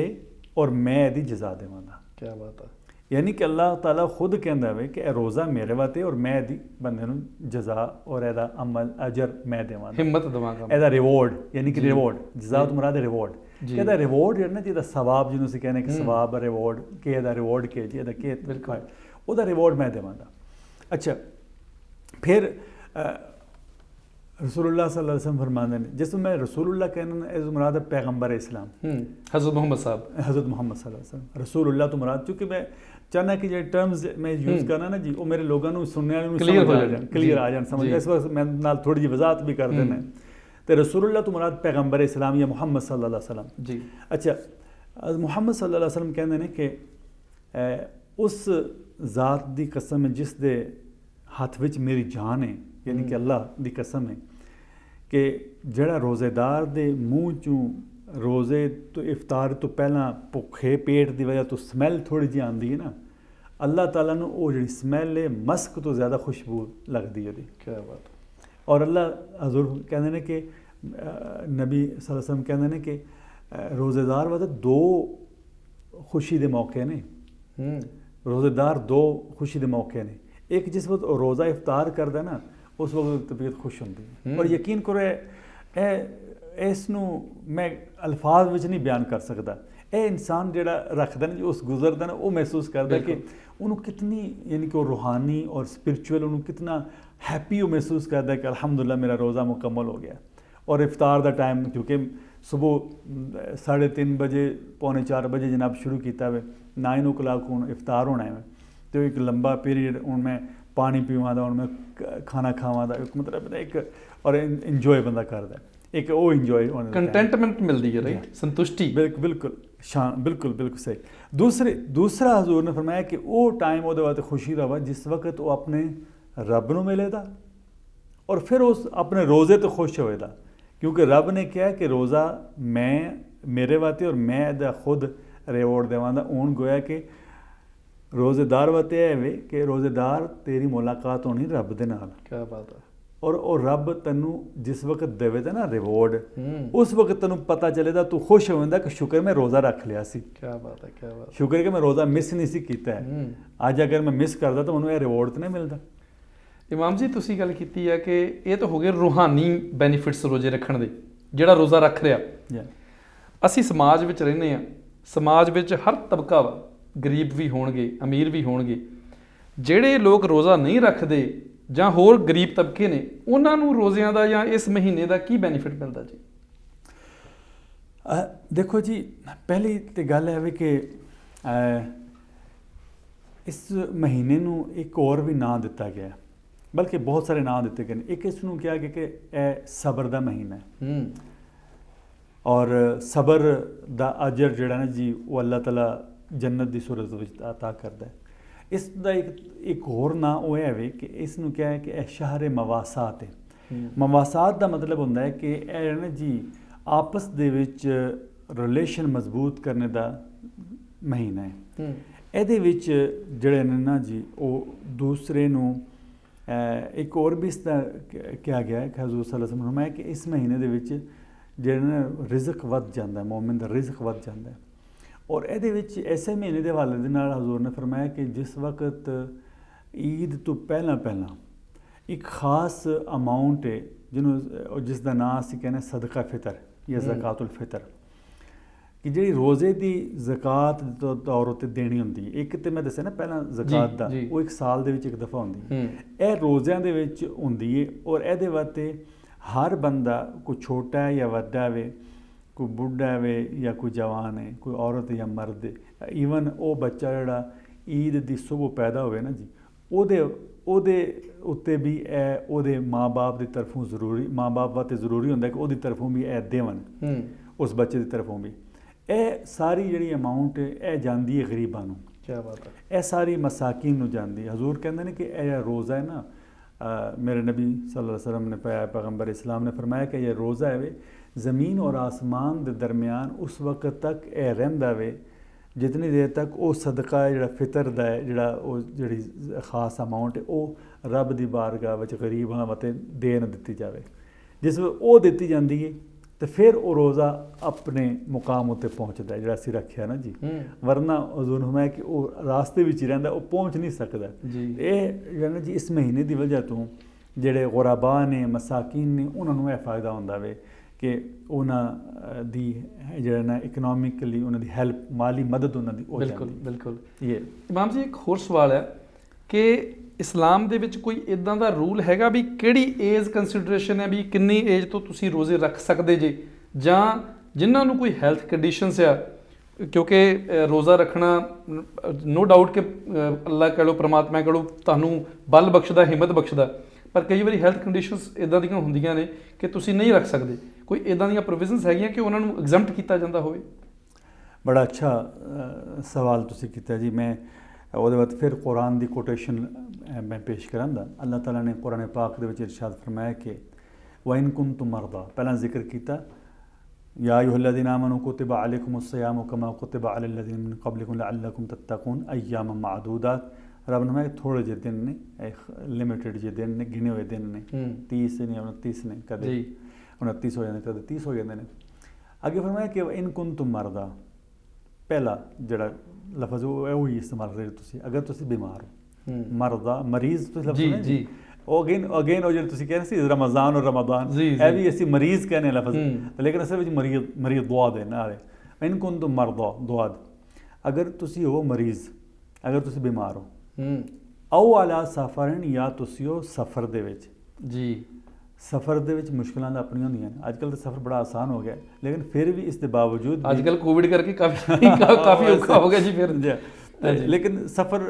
B: ਔਰ ਮੈਂ ਇਹਦੀ ਜਜ਼ਾ ਦੇਵਾਂਗਾ।
A: ਕਿਆ ਬਾਤ ਹੈ।
B: ਯਾਨੀ ਕਿ ਅੱਲਾਹ ਤਾਲਾ ਖੁਦ ਕਹਿੰਦਾ ਵੇ ਕਿ ਇਹ ਰੋਜ਼ਾ ਮੇਰੇ ਵਾਸਤੇ ਔਰ ਮੈਂ ਇਹਦੀ ਬੰਦੇ ਨੂੰ ਜਜ਼ਾ ਔਰ ਇਹਦਾ ਅਮਲ ਅਜਰ ਮੈਂ ਦੇਵਾਂਗਾ,
A: ਹਿੰਮਤ ਦੇਵਾਂਗਾ,
B: ਇਹਦਾ ਰਿਵੋਰਡ। ਯਾਨੀ ਕਿ ਰਿਵੋਰਡ, ਜਜ਼ਾ ਤੋਂ ਮੁਰਾਦ ਹੈ ਰਿਵੋਰਡ। ਇਹਦਾ ਰਿਵੋਰਡ ਜਿਹੜਾ ਨਾ ਜਿਹਦਾ ਸਵਾਬ ਜਿਹਨੂੰ ਅਸੀਂ ਕਹਿੰਦੇ ਕਿ ਸਵਾਬ ਰਿਵੋਰਡ, ਕਿ ਇਹਦਾ ਰਿਵੋਰਡ ਕਿ ਜੀ ਇਹਦਾ ਕੀ ਉਹਦਾ ਰਿਵੋਰਡ ਮੈਂ ਦੇਵਾਂਗਾ। ਅੱਛਾ, ਫਿਰ रसूलुल्लाह सल्लल्लाहु अलैहि वसल्लम फरमाते हैं, जिस मैं रसूलुल्लाह कहना इस मुराद है पैगंबर इस्लाम
A: हज़रत मोहम्मद साहब,
B: हज़रत मोहम्मद सल्लल्लाहु अलैहि वसल्लम। रसूलुल्लाह तो मुराद, क्योंकि मैं चाहना कि जो टर्म्स मैं यूज़ करना ना जी वो मेरे लोगों को सुनने वाले क्लियर हो जाए, क्लियर आ जाए समझ। इस वक्त मैं नाल थोड़ी जी वजाहत भी कर देना तो रसूलुल्लाह तो मुराद पैगंबर इस्लाम या मुहम्मद सल्लल्लाहु अलैहि वसल्लम जी। अच्छा, मुहम्मद सल्लल्लाहु अलैहि वसल्लम कहते हैं कि उस ज़ात दी कसम है जिस दे हथ विच मेरी जान है, यानी कि अल्लाह दी कसम है कि जड़ा रोज़ेदार दे मूँह चों रोज़े तो इफ्तार तो पहला भुखे पेट की वजह तो स्मैल थोड़ी जी आती है ना, अल्लाह ताला नूं वो जी स्मैल है मस्क तो ज़्यादा खुशबू लगती है।
A: क्या बात।
B: और अल्लाह हज़ूर कहते हैं कि नबी सल्लल्लाहु अलैहि वसल्लम कहते हैं कि रोज़ेदार वास्ते दो खुशी के मौके ने, रोज़ेदार दो खुशी के मौके ने। एक जिस वक्त रोज़ा इफ्तार करता ना उस वक्त तबीयत खुश होती है, और यकीन करो इसनूं मैं अल्फाज विच नहीं बयान कर सकता। ये इंसान जिहड़ा रखदा ना उस गुजरदा ना वो महसूस करता कि उन्होंने कितनी यानी कि रूहानी और स्पिरिचुअल उन्होंने कितना हैप्पी वो महसूस करता है कि अल्हम्दुलिल्लाह मेरा रोज़ा मुकम्मल हो गया। और इफ्तार का टाइम क्योंकि सुबह 3:30 बजे 3:45 बजे जनाब शुरू किया हुए 9 o'clock हूँ इफ्तार होना है, तो एक लंबा पीरियड हूँ मैं पानी पीवा दा, हूँ मैं खाना खावा दा, मतलब एक और इंजॉय बंदा करता, एक वो इंजॉय होने
A: कंटेंटमेंट मिलती है, राइट, संतुष्टि।
B: बिल्कुल बिल्कुल बिल्कुल सही। दूसरा हजूर ने फरमाया कि वो टाइम वो वास्ते खुशी का वा जिस वक्त वो अपने रब नूं मिलेगा और फिर उस अपने रोज़े तो खुश होएगा, क्योंकि रब ने कहा कि रोज़ा मैं मेरे वास्ते और मैं इहदा खुद रिवॉर्ड देवांगा। हूँ गोया कि रोज़ेदार वास्ते है वे कि रोज़ेदार तेरी मुलाकात होनी रब दे नाल।
A: क्या बात है।
B: और रब तैनू जिस वक्त देवे ना रिवॉर्ड, उस वक्त तेनू पता चलेगा तू खुश होंदा कि शुक्र मैं रोज़ा रख लिया सी।
A: क्या बात है, क्या बात।
B: शुक्र कि मैं रोज़ा मिस नहीं सी कीता है, अज अगर मैं मिस करदा तो मैनू यह रिवॉर्ड तो नहीं मिलता।
A: इमाम जी तुसी गल कीती है कि ये तो हो गए रूहानी बैनीफिट्स रोजे रखण दे, जिहड़ा रोज़ा रख रहा। असी समाज विच रहिंदे आ, समाज विच हर तबका वा, गरीब भी होणगे अमीर भी होणगे। जिहड़े लोग रोज़ा नहीं रखते ਜਾਂ ਹੋਰ ਗਰੀਬ ਤਬਕੇ ਨੇ ਉਹਨਾਂ ਨੂੰ ਰੋਜ਼ਿਆਂ ਦਾ ਜਾਂ ਇਸ ਮਹੀਨੇ ਦਾ ਕੀ ਬੈਨੀਫਿਟ ਮਿਲਦਾ ਜੀ?
B: ਦੇਖੋ ਜੀ, ਪਹਿਲੀ ਤੇ ਗੱਲ ਹੈ ਵੀ ਕਿ ਇਸ ਮਹੀਨੇ ਨੂੰ ਇੱਕ ਹੋਰ ਵੀ ਨਾਂ ਦਿੱਤਾ ਗਿਆ, ਬਲਕਿ ਬਹੁਤ ਸਾਰੇ ਨਾਂ ਦਿੱਤੇ ਗਏ ਨੇ। ਇੱਕ ਇਸ ਨੂੰ ਕਿਹਾ ਗਿਆ ਕਿ ਇਹ ਸਬਰ ਦਾ ਮਹੀਨਾ ਹੈ, ਔਰ ਸਬਰ ਦਾ ਅਜਰ ਜਿਹੜਾ ਨਾ ਜੀ ਉਹ ਅੱਲਾਹ ਤਾਲਾ ਜੰਨਤ ਦੀ ਸੂਰਤ ਵਿੱਚ ਅਤਾ ਕਰਦਾ ਹੈ। इस दा एक होर ना वो है कि इसनूं क्या है कि यह शहर मवासात है। मवासात का मतलब होंदा है कि यह ना जी आपस दे विच ਰਿਲੇਸ਼ਨ ਮਜ਼ਬੂਤ ਕਰਨੇ ਦਾ ਮਹੀਨਾ ਹੈ।
A: ਹੂੰ
B: ਇਹਦੇ ਵਿੱਚ ਜਿਹੜੇ ਨੇ ਨਾ ਜੀ ਉਹ ਦੂਸਰੇ ਨੂੰ ਇੱਕ ਹੋਰ ਵੀ ਇਸ ਤਰ੍ਹਾਂ ਕਿਹਾ ਗਿਆ ਹੈ ਕਿ ਹਜ਼ੂਰ ਸੱਲੱਲਾਹੁ ਅਲੈहि ਵਸੱਲਮ ਨੇ ਕਿ ਇਸ ਮਹੀਨੇ ਦੇ ਵਿੱਚ ਜਿਹੜਾ ਨਾ ਰਿਜ਼ਕ ਵੱਧ ਜਾਂਦਾ ਹੈ, ਮੂਮਿਨ ਦਾ ਰਿਜ਼ਕ ਵੱਧ ਜਾਂਦਾ ਹੈ। ਔਰ ਇਹਦੇ ਵਿੱਚ ਐਸੇ ਮਹੀਨੇ ਦੇ ਹਵਾਲੇ ਦੇ ਨਾਲ ਹਜ਼ੂਰ ਨੇ ਫਰਮਾਇਆ ਕਿ ਜਿਸ ਵਕਤ ਈਦ ਤੋਂ ਪਹਿਲਾਂ ਇੱਕ ਖਾਸ ਅਮਾਊਂਟ ਹੈ ਜਿਹਨੂੰ ਜਿਸ ਦਾ ਨਾਂ ਅਸੀਂ ਕਹਿੰਦੇ ਸਦਕਾ ਫਿਤਰ ਜਾਂ ਜ਼ਕਾਤੁਲ ਫਿਤਰ, ਕਿ ਜਿਹੜੀ ਰੋਜ਼ੇ ਦੀ ਜ਼ਕਾਤ ਦੇ ਤੌਰ ਉੱਤੇ ਦੇਣੀ ਹੁੰਦੀ ਹੈ। ਇੱਕ ਤੇ ਮੈਂ ਦੱਸਿਆ ਨਾ ਪਹਿਲਾਂ ਜ਼ਕਾਤ ਦਾ, ਉਹ ਇੱਕ ਸਾਲ ਦੇ ਵਿੱਚ ਇੱਕ ਦਫਾ ਹੁੰਦੀ ਹੈ। ਇਹ ਰੋਜ਼ਿਆਂ ਦੇ ਵਿੱਚ ਹੁੰਦੀ ਹੈ। ਔਰ ਇਹਦੇ ਵਾਸਤੇ ਹਰ ਬੰਦਾ, ਕੋਈ ਛੋਟਾ ਹੈ ਜਾਂ ਵੱਡਾ ਹੈ, ਕੋਈ ਬੁੱਢਾ ਹੈ ਜਾਂ ਕੋਈ ਜਵਾਨ ਹੈ, ਕੋਈ ਔਰਤ ਜਾਂ ਮਰਦ ਹੈ, ਈਵਨ ਉਹ ਬੱਚਾ ਜਿਹੜਾ ਈਦ ਦੀ ਸੁਬਹ ਪੈਦਾ ਹੋਵੇ ਨਾ ਜੀ, ਉਹਦੇ ਉੱਤੇ ਵੀ ਇਹ ਉਹਦੇ ਮਾਂ-ਬਾਪ ਦੀ ਤਰਫੋਂ ਜ਼ਰੂਰੀ, ਮਾਂ-ਬਾਪ ਵਾਸਤੇ ਜ਼ਰੂਰੀ ਹੁੰਦਾ ਕਿ ਉਹਦੀ ਤਰਫੋਂ ਵੀ ਇਹ ਦੇਵਨ, ਉਸ ਬੱਚੇ ਦੀ ਤਰਫੋਂ ਵੀ। ਇਹ ਸਾਰੀ ਜਿਹੜੀ ਅਮਾਊਂਟ ਇਹ ਜਾਂਦੀ ਹੈ ਗਰੀਬਾਂ ਨੂੰ।
A: ਕਿਆ ਬਾਤ ਹੈ।
B: ਇਹ ਸਾਰੀ ਮਸਾਕੀਨ ਨੂੰ ਜਾਂਦੀ ਹੈ। ਹਜ਼ੂਰ ਕਹਿੰਦੇ ਨੇ ਕਿ ਇਹ ਰੋਜ਼ਾ ਹੈ ਨਾ, मेरे नबी सल्लल्लाहु अलैहि वसल्लम ने पाया, पैगम्बर इस्लाम ने फरमाया कि यह रोज़ा है वे ज़मीन और आसमान के दरमियान उस वक्त तक यह रहिंदा वे जितनी देर तक वो सदका है जिहड़ा फितर दा है, जिहड़ा वो जिहड़ी खास अमाउंट है वो रब दी बारगाह विच गरीबां वास्ते देन दित्ती जावे। जिस वे वो दित्ती जांदी है तो फिर वो रोज़ा अपने मुकाम उत्ते पहुँचता है जिहड़ा असीं रखिया ना जी। वरना हज़ूर ने फरमाया कि वो रास्ते विच ही रहिंदा, वो पहुँच नहीं सकदा जी। ये जी इस महीने की वजह तो जिहड़े गुरबा ने, मसाकीन ने, उन्होंने यह फ़ायदा हुंदा वे कि उन्हां दी जिहड़ा ना इकनॉमिकली उन्हां दी हेल्प, माली मदद उन्हां दी हो जांदी।
A: बिल्कुल बिल्कुल।
B: ये
A: इमाम जी एक होर सवाल है कि इस्लाम ਦੇ ਵਿੱਚ ਕੋਈ ਇਦਾਂ ਦਾ ਰੂਲ ਹੈਗਾ ਵੀ ਕਿਹੜੀ ਏਜ ਕੰਸੀਡਰੇਸ਼ਨ ਹੈ ਵੀ ਕਿੰਨੀ ਏਜ ਤੋਂ ਤੁਸੀਂ ਰੋਜ਼ੇ ਰੱਖ ਸਕਦੇ ਜੇ, ਜਾਂ ਜਿਨ੍ਹਾਂ ਨੂੰ ਕੋਈ ਹੈਲਥ ਕੰਡੀਸ਼ਨਸ ਆ, ਕਿਉਂਕਿ ਰੋਜ਼ਾ ਰੱਖਣਾ ਨੋ ਡਾਊਟ ਕਿ ਅੱਲਾ ਕਹਿ ਲਓ, ਪ੍ਰਮਾਤਮਾ ਕਹਿ ਲਓ, ਤੁਹਾਨੂੰ ਬਲ ਬਖਸ਼ਦਾ, ਹਿੰਮਤ ਬਖਸ਼ਦਾ, ਪਰ ਕਈ ਵਾਰੀ ਹੈਲਥ ਕੰਡੀਸ਼ਨਸ ਇਦਾਂ ਦੀਆਂ ਹੁੰਦੀਆਂ ਨੇ ਕਿ ਤੁਸੀਂ ਨਹੀਂ ਰੱਖ ਸਕਦੇ। ਕੋਈ ਇਦਾਂ ਦੀਆਂ ਪ੍ਰੋਵੀਜ਼ਨਸ ਹੈਗੀਆਂ ਕਿ ਉਹਨਾਂ ਨੂੰ ਐਗਜ਼ੈਂਪਟ ਕੀਤਾ ਜਾਂਦਾ ਹੋਵੇ?
B: ਬੜਾ ਅੱਛਾ ਸਵਾਲ ਤੁਸੀਂ ਕੀਤਾ ਜੀ। ਮੈਂ ਉਹਦੇ ਬਾਅਦ ਫਿਰ ਕੁਰਾਨ ਦੀ ਕੋਟੇਸ਼ਨ मैं पेश करांगा। अल्लाह ताला ने कुरान पाक दे विच इरशाद फरमाया कि वइन कुंतुम मरदा, पहला जिक्र किया या अय्युहल्लज़ीना आमनू कुतिबा अलैकुमुस सियामु कमा कुतिबा अलल लज़ीना मिन क़ब्लिकुम लअल्लकुम तत्तक़ून अय्यामन मादूदात। रब ने थोड़े जे दिन ने, लिमिटेड जे दिन ने, गिने हुए दिन ने, 30 ने, 29 ने, कदे 29 हो जाते, कदे 30 हो जाते हैं। अगे फरमाया कि इन कुंतुम मरदा, पहला जिहड़ा लफज वही इस्तेमाल करे तुसीं, अगर तुसीं बीमार हो, मरदा मरीज तुसीं लफ्ज़ सुने जी, अगेन वो जो तुसीं कह रहे सी रमज़ान और रमदान, यह भी असीं मरीज कहने लफ्ज़, लेकिन असल में मरीज दुआद है ना। इन कुन तो मरदा दुआद, अगर तुसीं हो मरीज, अगर तुसीं बीमार हो, आओ अला सफरन, या तुसीं हो सफ़र दे विच जी। सफ़र दे विच मुश्किलां तां अपनियां होंदियां ने। अजकल तो सफ़र बड़ा आसान हो गया, लेकिन फिर भी इस दे बावजूद
A: अजकल कोविड करके काफ़ी औखा हो गया जी फिर।
B: लेकिन सफ़र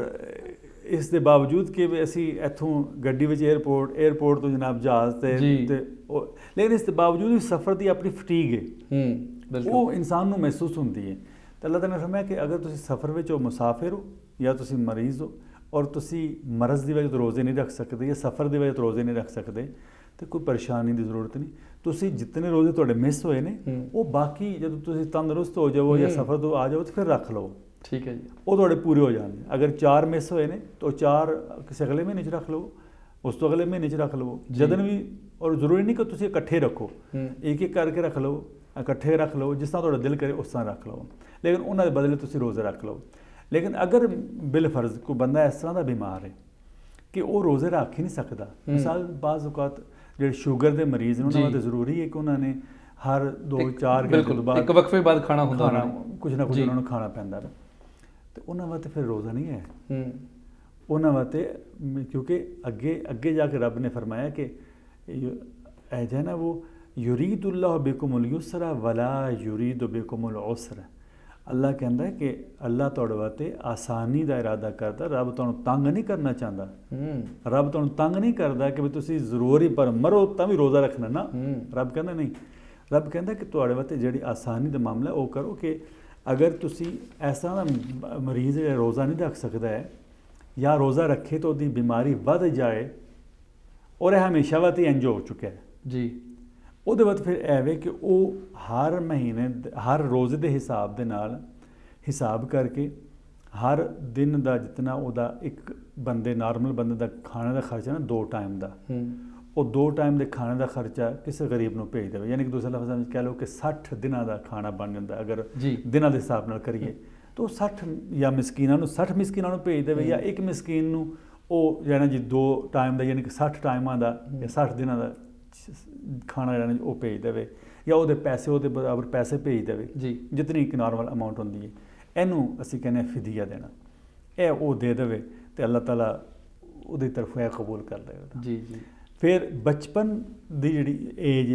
B: इस दे बावजूद कि असी इत्थों गड्डी विच एयरपोर्ट तो जनाब जहाज़ ते लेकिन इस दे बावजूद भी सफ़र की अपनी फटीग है, वो इंसान नूं महसूस होंदी है। तो अल्लाह ताला ने फरमाया कि अगर तुसीं सफ़र विच हो, मुसाफिर हो, या तुसीं मरीज़ हो, और तुसीं मरज़ की वजह तो रोज़े नहीं रख सकते, या सफ़र की वजह तो रोज़े नहीं रख सकते, तो कोई परेशानी की जरूरत नहीं। तुसीं जितने रोज़े तुहाडे मिस होए ने, वो बाकी जदों तुसीं तंदरुस्त हो जाओ या सफ़र तो आ जाओ तो फिर रख लो, ठीक है जी, वो थोड़े पूरे हो जाएंगे। अगर 4 मिस होए ने तो 4 किसी अगले महीने च रख लो, उस तो अगले महीने च रख लो, जदन भी। और जरूरी नहीं कि तुसीं इकट्ठे रखो, एक एक करके रख लो, इकट्ठे रख लो, जिस तरह थोड़ा दिल करे उस तरह रख लो, लेकिन उन्होंने बदले तुसीं रोज़े रख लो। लेकिन अगर बिल फर्ज कोई बंदा इस तरह का बीमार है कि वो रोज़े रख ही नहीं सकता, मिसाल बाज़ औकात जो शुगर के मरीज़ ने उन्होंने जरूरी है कि उन्होंने हर 2-4 घंटे बाद
A: एक वक्फे बाद खाना होंदा,
B: कुछ ना कुछ उन्होंने खाना पैंदा है, तो उन्होंने वास्ते फिर रोज़ा नहीं है। उन्होंने वास्ते क्योंकि अगे जाके रब ने फरमाया कि जो है ना वो युरीदुल्लाहु बिकुमुल युस्रा वला युरीदु बिकुमुल उसरा। अल्लाह कहता है कि अल्लाह तुहाडे वास्ते आसानी का इरादा करता, रब तुहानूं तंग नहीं करना चाहता। रब तुहानूं तंग नहीं करता कि तुसीं जरूरी पर मरो तां भी रोज़ा रखना ना। रब कहता नहीं, रब कहता कि तुहाडे वास्ते जिहड़ी आसानी का मामला है वो करो कि अगर तुसी ऐसा ना मरीज़ रोज़ा नहीं रख सकता है, या रोज़ा रखे तो उसकी बीमारी बढ़ जाए, और यह हमेशा वास्ते इंज हो चुका है जी, ਉਹਦੇ ਬਾਅਦ ਫਿਰ ਐਵੇਂ ਕਿ ਉਹ ਹਰ ਮਹੀਨੇ ਹਰ ਰੋਜ਼ ਦੇ ਹਿਸਾਬ ਦੇ ਨਾਲ ਹਿਸਾਬ ਕਰਕੇ ਹਰ ਦਿਨ ਦਾ ਜਿਤਨਾ ਉਹਦਾ ਇੱਕ ਬੰਦੇ ਨਾਰਮਲ ਬੰਦੇ ਦਾ ਖਾਣੇ ਦਾ ਖਰਚਾ ਨਾ 2 ਟਾਈਮ ਦਾ, ਉਹ 2 ਟਾਈਮ ਦੇ ਖਾਣੇ ਦਾ ਖਰਚਾ ਕਿਸੇ ਗਰੀਬ ਨੂੰ ਭੇਜ ਦੇਵੇ। ਯਾਨੀ ਕਿ ਦੂਸਰੇ ਲਫ਼ਜ਼ਾਂ ਵਿੱਚ ਕਹਿ ਲਓ ਕਿ 60 ਦਿਨਾਂ ਦਾ ਖਾਣਾ ਬਣ ਜਾਂਦਾ ਅਗਰ ਦਿਨਾਂ ਦੇ ਹਿਸਾਬ ਨਾਲ ਕਰੀਏ ਤਾਂ 60 ਜਾਂ ਮਿਸਕੀਨਾਂ ਨੂੰ 60 ਮਿਸਕੀਨਾਂ ਨੂੰ ਭੇਜ ਦੇਵੇ, ਜਾਂ ਇੱਕ ਮਿਸਕੀਨ ਨੂੰ ਉਹ ਜਿਹੜਾ ਜੀ 2 ਟਾਈਮ ਦਾ ਯਾਨੀ ਕਿ 60 ਟਾਈਮਾਂ ਦਾ ਜਾਂ 60 ਦਿਨਾਂ ਦਾ ਖਾਣਾ ਜਿਹੜਾ ਉਹ ਭੇਜ ਦੇਵੇ, ਜਾਂ ਉਹਦੇ ਪੈਸੇ ਉਹਦੇ ਬਰਾਬਰ ਪੈਸੇ ਭੇਜ ਦੇਵੇ ਜਿਤਨੀ ਇੱਕ ਨਾਰਮਲ ਅਮਾਊਂਟ ਹੁੰਦੀ ਹੈ। ਇਹਨੂੰ ਅਸੀਂ ਕਹਿੰਦੇ ਹਾਂ ਫਿਦਿਆ ਦੇਣਾ। ਇਹ ਉਹ ਦੇ ਦੇਵੇ ਤੇ ਅੱਲਾਹ ਤਾਲਾ ਉਹਦੀ ਤਰਫੋਂ ਇਹ ਕਬੂਲ ਕਰ ਲਏਗਾ ਜੀ। ਫਿਰ ਬਚਪਨ ਦੀ ਜਿਹੜੀ ਏਜ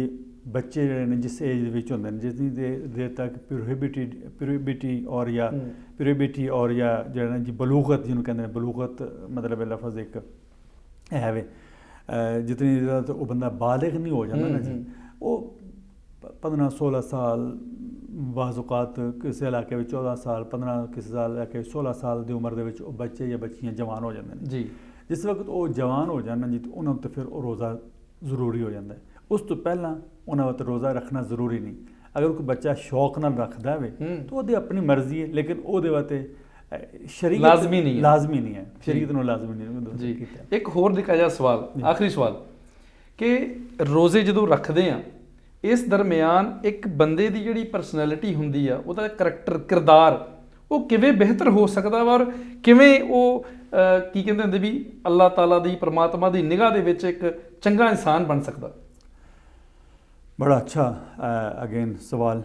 B: ਬੱਚੇ ਜਿਹੜੇ ਨੇ ਜਿਸ ਏਜ ਦੇ ਵਿੱਚ ਹੁੰਦੇ ਨੇ, ਜਿਸ ਦੀ ਦੇਰ ਤੱਕ ਪਿਊਬਰਟੀ ਔਰ ਜਾਂ ਜਿਹੜਾ ਜੀ ਬਲੂਗਤ ਜਿਹਨੂੰ ਕਹਿੰਦੇ ਨੇ, ਬਲੂਗਤ ਮਤਲਬ ਲਫ਼ਜ਼ ਇੱਕ ਹੈ ਵੇ ਜਿਤਨੀ ਦੇਰ ਤੱਕ ਉਹ ਬੰਦਾ ਬਾਲਿਗ ਨਹੀਂ ਹੋ ਜਾਂਦਾ ਨਾ ਜੀ, ਉਹ 15-16 ਸਾਲ ਬਾਜ਼ ਔਕਾਤ ਕਿਸੇ ਇਲਾਕੇ ਵਿੱਚ 14 ਸਾਲ 15 ਕਿਸੇ ਸਾਲ ਇਲਾਕੇ 16 ਸਾਲ ਦੀ ਉਮਰ ਦੇ ਵਿੱਚ ਉਹ ਬੱਚੇ ਜਾਂ ਬੱਚੀਆਂ ਜਵਾਨ ਹੋ ਜਾਂਦੇ ਨੇ ਜੀ। ਜਿਸ ਵਕਤ ਉਹ ਜਵਾਨ ਹੋ ਜਾਣ ਜੀ ਤਾਂ ਉਹਨਾਂ ਉੱਤੇ ਫਿਰ ਉਹ ਰੋਜ਼ਾ ਜ਼ਰੂਰੀ ਹੋ ਜਾਂਦਾ ਹੈ। ਉਸ ਤੋਂ ਪਹਿਲਾਂ ਉਹਨਾਂ ਉੱਤੇ ਰੋਜ਼ਾ ਰੱਖਣਾ ਜ਼ਰੂਰੀ ਨਹੀਂ। ਅਗਰ ਕੋਈ ਬੱਚਾ ਸ਼ੌਕ ਨਾਲ ਰੱਖਦਾ ਹੋਵੇ ਤਾਂ ਉਹਦੀ ਆਪਣੀ ਮਰਜ਼ੀ ਹੈ, ਲੇਕਿਨ ਉਹਦੇ ਵਾਸਤੇ ਸ਼ਰੀਅਤ ਲਾਜ਼ਮੀ ਨਹੀਂ ਹੈ, ਸ਼ਰੀਅਤ ਨੂੰ ਲਾਜ਼ਮੀ ਨਹੀਂ
A: ਜੀ। ਇੱਕ ਹੋਰ ਨਿੱਕਾ ਸਵਾਲ, ਆਖਰੀ ਸਵਾਲ, ਕਿ ਰੋਜ਼ੇ ਜਦੋਂ ਰੱਖਦੇ ਆ ਇਸ ਦਰਮਿਆਨ ਇੱਕ ਬੰਦੇ ਦੀ ਜਿਹੜੀ ਪਰਸਨੈਲਿਟੀ ਹੁੰਦੀ ਆ, ਉਹਦਾ ਕਰੈਕਟਰ ਕਿਰਦਾਰ ਉਹ ਕਿਵੇਂ ਬਿਹਤਰ ਹੋ ਸਕਦਾ ਵਾ, ਔਰ ਕਿਵੇਂ ਉਹ ਕੀ ਕਹਿੰਦੇ ਹੁੰਦੇ ਵੀ ਅੱਲਾਹ ਤਾਲਾ ਦੀ ਪਰਮਾਤਮਾ ਦੀ ਨਿਗਾਹ ਦੇ ਵਿੱਚ ਇੱਕ ਚੰਗਾ ਇਨਸਾਨ ਬਣ ਸਕਦਾ।
B: ਬੜਾ ਅੱਛਾ ਅਗੇਨ ਸਵਾਲ।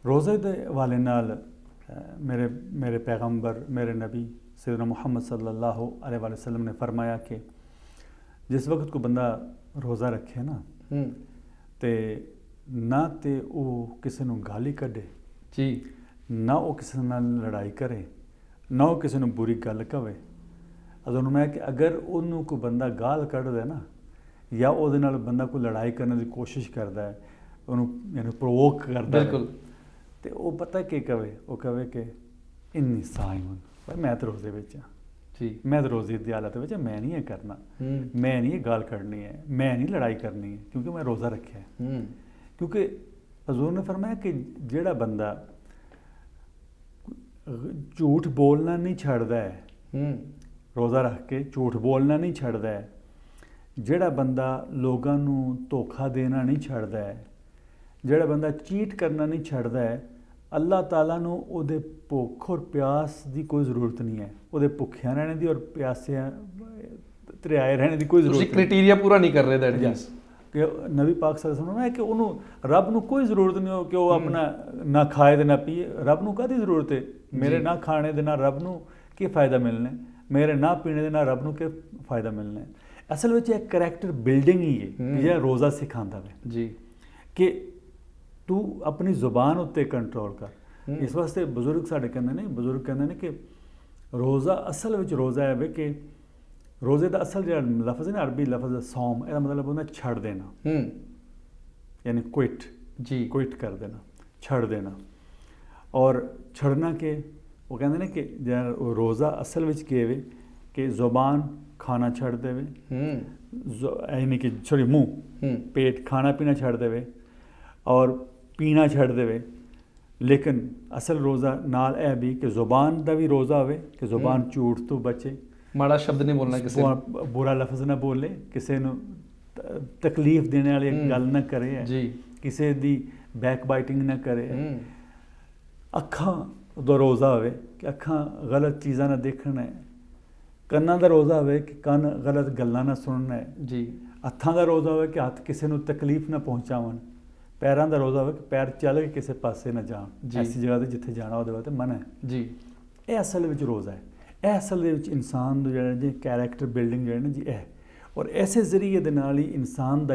B: ਰੋਜ਼ੇ ਦੇ ਹਵਾਲੇ ਨਾਲ ਮੇਰੇ ਪੈਗੰਬਰ ਮੇਰੇ ਨਬੀ ਸੈਯਦਨਾ ਮੁਹੰਮਦ ਸੱਲੱਲਾਹੁ अलैहि वसल्लम ने फरमाया कि जिस वक्त को बंदा रोज़ा रखे ना तो ना तो वो किसी ਨੂੰ ਗਾਲੀ ਕੱਢੇ ਜੀ, ਨਾ ਉਹ ਕਿਸੇ ਨਾਲ ਲੜਾਈ ਕਰੇ, ਨਾ ਉਹ ਕਿਸੇ ਨੂੰ ਬੁਰੀ ਗੱਲ ਕਵੇ। ਅਦੋਂ ਮੈਂ ਕਿ ਅਗਰ ਉਹਨੂੰ ਕੋਈ ਬੰਦਾ ਗਾਲ ਕੱਢਦਾ ਨਾ ਜਾਂ ਉਹਦੇ ਨਾਲ ਬੰਦਾ ਕੋਈ ਲੜਾਈ ਕਰਨ ਦੀ ਕੋਸ਼ਿਸ਼ ਕਰਦਾ ਹੈ, ਉਹਨੂੰ ਯਾਨੀ ਪ੍ਰੋਵੋਕ ਕਰਦਾ ਹੈ, ਤੇ ਉਹ ਪਤਾ ਕੀ ਕਵੇ, ਉਹ ਕਵੇ ਕਿ ਇੰਨੀ ਸਾਇਮਨ ਭਾਈ ਮੈਂ ਤਾਂ ਰੋਜ਼ੇ ਵਿੱਚ ਹਾਂ ਜੀ, ਮੈਂ ਤਾਂ ਰੋਜ਼ੇ ਦੀ ਹਾਲਤ ਵਿੱਚ ਮੈਂ ਨਹੀਂ ਇਹ ਕਰਨਾ, ਮੈਂ ਨਹੀਂ ਇਹ ਗਾਲ ਕੱਢਣੀ ਹੈ, ਮੈਂ ਨਹੀਂ ਲੜਾਈ ਕਰਨੀ ਹੈ, ਕਿਉਂਕਿ ਮੈਂ ਰੋਜ਼ਾ ਰੱਖਿਆ ਹੈ। ਕਿਉਂਕਿ ਹਜ਼ੂਰ ਨੇ ਫਰਮਾਇਆ ਕਿ ਜਿਹੜਾ ਬੰਦਾ ਝੂਠ ਬੋਲਣਾ ਨਹੀਂ ਛੱਡਦਾ ਹੈ, ਰੋਜ਼ਾ ਰੱਖ ਕੇ ਝੂਠ ਬੋਲਣਾ ਨਹੀਂ ਛੱਡਦਾ ਹੈ, ਜਿਹੜਾ ਬੰਦਾ ਲੋਕਾਂ ਨੂੰ ਧੋਖਾ ਦੇਣਾ ਨਹੀਂ ਛੱਡਦਾ ਹੈ, ਜਿਹੜਾ ਬੰਦਾ ਚੀਟ ਕਰਨਾ ਨਹੀਂ ਛੱਡਦਾ ਹੈ, ਅੱਲਾਹ ਤਾਲਾ ਨੂੰ ਉਹਦੇ ਭੁੱਖ ਔਰ ਪਿਆਸ ਦੀ ਕੋਈ ਜ਼ਰੂਰਤ ਨਹੀਂ ਹੈ, ਉਹਦੇ ਭੁੱਖਿਆਂ ਰਹਿਣੇ ਦੀ ਔਰ ਪਿਆਸਿਆਂ ਤਰਿਆਏ ਰਹਿਣੇ ਦੀ ਕੋਈ ਜ਼ਰੂਰਤ ਨਹੀਂ।
A: ਕ੍ਰਾਈਟੇਰੀਆ ਪੂਰਾ ਨਹੀਂ ਕਰ ਰਹੇ ਦੈਟ ਮੀਨਸ
B: ਕਿ ਨਬੀ ਪਾਕ ਸੱਲੱਲਾਹੁ ਅਲੈहि ਵਸੱਲਮ ਹੈ ਕਿ ਉਹਨੂੰ ਰੱਬ ਨੂੰ ਕੋਈ ਜ਼ਰੂਰਤ ਨਹੀਂ ਹੋ ਕਿ ਉਹ ਆਪਣਾ ਨਾ ਖਾਏ ਤੇ ਨਾ ਪੀਏ। ਰੱਬ ਨੂੰ ਕਾਹਦੀ ਜ਼ਰੂਰਤ ਹੈ? ਮੇਰੇ ਨਾ ਖਾਣੇ ਦੇ ਨਾਲ ਰੱਬ ਨੂੰ ਕੀ ਫਾਇਦਾ ਮਿਲਣਾ, ਮੇਰੇ ਨਾ ਪੀਣੇ ਦੇ ਨਾਲ ਰੱਬ ਨੂੰ ਕੀ ਫਾਇਦਾ ਮਿਲਣਾ। ਅਸਲ ਵਿੱਚ ਇਹ ਕਰੈਕਟਰ ਬਿਲਡਿੰਗ ਹੀ ਹੈ ਜਿਹੜਾ ਰੋਜ਼ਾ ਸਿਖਾਉਂਦਾ ਵੇ ਜੀ, ਕਿ ਤੂੰ ਆਪਣੀ ਜ਼ੁਬਾਨ ਉੱਤੇ ਕੰਟਰੋਲ ਕਰ। ਇਸ ਵਾਸਤੇ ਬਜ਼ੁਰਗ ਸਾਡੇ ਕਹਿੰਦੇ ਨੇ ਕਿ ਰੋਜ਼ਾ ਅਸਲ ਵਿੱਚ ਰੋਜ਼ਾ ਹੈ ਵੇ ਕਿ ਰੋਜ਼ੇ ਦਾ ਅਸਲ ਜਿਹੜਾ ਲਫ਼ਜ਼ ਹੈ ਨਾ ਅਰਬੀ ਲਫ਼ਜ਼ ਸੌਮ, ਇਹਦਾ ਮਤਲਬ ਹੁੰਦਾ ਛੱਡ ਦੇਣਾ, ਯਾਨੀ ਕੁਇਟ ਜੀ, ਕੁਇਟ ਕਰ ਦੇਣਾ, ਛੱਡ ਦੇਣਾ। ਔਰ ਛੱਡਣਾ ਕਿ ਉਹ ਕਹਿੰਦੇ ਨੇ ਕਿ ਜਿਹੜਾ ਰੋਜ਼ਾ ਅਸਲ ਵਿੱਚ ਕੀ ਹੈ ਕਿ ਜ਼ੁਬਾਨ ਖਾਣਾ ਛੱਡ ਦੇਵੇ, ਯਾਨੀ ਕਿ ਸੌਰੀ ਮੂੰਹ ਪੇਟ ਖਾਣਾ ਪੀਣਾ ਛੱਡ ਦੇਵੇ ਔਰ ਪੀਣਾ ਛੱਡ ਦੇਵੇ। ਲੇਕਿਨ ਅਸਲ ਰੋਜ਼ਾ ਨਾਲ ਇਹ ਵੀ ਕਿ ਜ਼ੁਬਾਨ ਦਾ ਵੀ ਰੋਜ਼ਾ ਹੋਵੇ ਕਿ ਜ਼ੁਬਾਨ ਝੂਠ ਤੋਂ ਬਚੇ, ਮਾੜਾ ਸ਼ਬਦ ਨਹੀਂ ਬੋਲਣਾ, ਕਿਸੇ ਬੁਰਾ ਲਫ਼ਜ਼ ਨਾ ਬੋਲੇ, ਕਿਸੇ ਨੂੰ ਤਕਲੀਫ ਦੇਣ ਵਾਲੀ ਗੱਲ ਨਾ ਕਰੇ ਜੀ, ਕਿਸੇ ਦੀ ਬੈਕ ਬਾਈਟਿੰਗ ਨਾ ਕਰੇ। ਅੱਖਾਂ ਦਾ ਰੋਜ਼ਾ ਹੋਵੇ ਕਿ ਅੱਖਾਂ ਗਲਤ ਚੀਜ਼ਾਂ ਨਾ ਦੇਖਣ ਹੈ, ਕੰਨਾਂ ਦਾ ਰੋਜ਼ਾ ਹੋਵੇ ਕਿ ਕੰਨ ਗਲਤ ਗੱਲਾਂ ਨਾ ਸੁਣਨਾ ਹੈ ਜੀ, ਹੱਥਾਂ ਦਾ ਰੋਜ਼ਾ ਹੋਵੇ ਕਿ ਹੱਥ ਕਿਸੇ ਨੂੰ ਤਕਲੀਫ ਨਾ ਪਹੁੰਚਾਵਣ, ਪੈਰਾਂ ਦਾ ਰੋਜ਼ਾ ਹੋਵੇ ਕਿ ਪੈਰ ਚੱਲ ਕੇ ਕਿਸੇ ਪਾਸੇ ਨਾ ਜਾਣ, ਐਸੀ ਜਗ੍ਹਾ 'ਤੇ ਜਿੱਥੇ ਜਾਣਾ ਉਹਦੇ ਵਾਸਤੇ ਮਨਾ ਹੈ ਜੀ। ਇਹ ਅਸਲ ਵਿੱਚ ਰੋਜ਼ਾ ਹੈ। ਇਹ ਅਸਲ ਦੇ ਵਿੱਚ ਇਨਸਾਨ ਦਾ ਜਿਹੜਾ ਜੀ ਕੈਰੈਕਟਰ ਬਿਲਡਿੰਗ ਜਿਹੜਾ ਨਾ ਜੀ ਇਹ, ਔਰ ਐਸੇ ਜ਼ਰੀਏ ਦੇ ਨਾਲ ਹੀ ਇਨਸਾਨ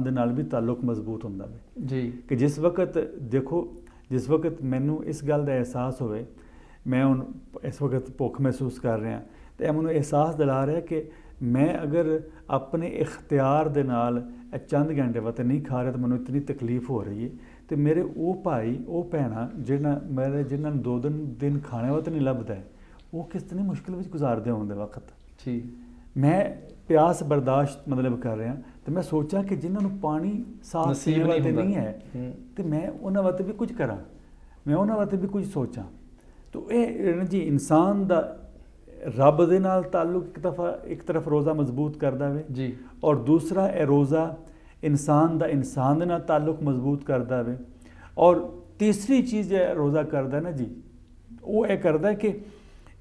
B: ਦੇ ਨਾਲ ਵੀ ਤਾਲੁਕ ਮਜ਼ਬੂਤ ਹੁੰਦਾ ਹੈ ਜੀ। ਕਿ ਜਿਸ ਵਕਤ ਦੇਖੋ, ਜਿਸ ਵਕਤ ਮੈਨੂੰ ਇਸ ਗੱਲ ਦਾ ਅਹਿਸਾਸ ਹੋਵੇ, ਮੈਂ ਹੁਣ ਇਸ ਵਕਤ ਭੁੱਖ ਮਹਿਸੂਸ ਕਰ ਰਿਹਾ ਅਤੇ ਇਹ ਮੈਨੂੰ ਅਹਿਸਾਸ ਦਿਲਾ ਰਿਹਾ ਕਿ ਮੈਂ ਅਗਰ ਆਪਣੇ ਇਖਤਿਆਰ ਦੇ ਨਾਲ ਇਹ ਚੰਦ ਘੰਟੇ ਵਾਸਤੇ ਨਹੀਂ ਖਾ ਰਿਹਾ ਤਾਂ ਮੈਨੂੰ ਇਤਨੀ ਤਕਲੀਫ ਹੋ ਰਹੀ ਹੈ, ਅਤੇ ਮੇਰੇ ਉਹ ਭਾਈ ਉਹ ਭੈਣਾਂ ਜਿਨ੍ਹਾਂ ਨੂੰ 2 ਦਿਨ ਖਾਣੇ ਵਾਸਤੇ ਨਹੀਂ ਲੱਭਦਾ, ਉਹ ਕਿਸ ਤਰ੍ਹਾਂ ਮੁਸ਼ਕਿਲ ਵਿੱਚ ਗੁਜ਼ਾਰਦੇ ਹੋਣ ਦੇ ਵਕਤ ਜੀ। ਮੈਂ ਪਿਆਸ ਬਰਦਾਸ਼ਤ ਮਤਲਬ ਕਰ ਰਿਹਾ, ਤੇ ਮੈਂ ਸੋਚਾਂ ਕਿ ਜਿਨ੍ਹਾਂ ਨੂੰ ਪਾਣੀ ਸਾਫ਼
A: ਨਸੀਬ
B: ਪੀਣ ਵਾਸਤੇ
A: ਹੁੰਦਾ।
B: ਨਹੀਂ ਹੈ, ਤੇ ਮੈਂ ਉਹਨਾਂ ਵਾਸਤੇ ਵੀ ਕੁਝ ਕਰਾਂ, ਮੈਂ ਉਹਨਾਂ ਵਾਸਤੇ ਵੀ ਕੁਝ ਸੋਚਾਂ। ਤਾਂ ਇਹ ਜੀ ਇਨਸਾਨ ਦਾ ਰੱਬ ਦੇ ਨਾਲ ਤਾਲੁਕ ਇੱਕ ਤਰਫ ਰੋਜ਼ਾ ਮਜ਼ਬੂਤ ਕਰਦਾ ਵੇ
A: ਜੀ,
B: ਔਰ ਦੂਸਰਾ ਇਹ ਰੋਜ਼ਾ ਇਨਸਾਨ ਦਾ ਇਨਸਾਨ ਦੇ ਨਾਲ ਤਾਲੁਕ ਮਜ਼ਬੂਤ ਕਰਦਾ ਵੇ। ਔਰ ਤੀਸਰੀ ਚੀਜ਼ ਇਹ ਰੋਜ਼ਾ ਕਰਦਾ ਨਾ ਜੀ, ਉਹ ਇਹ ਕਰਦਾ ਕਿ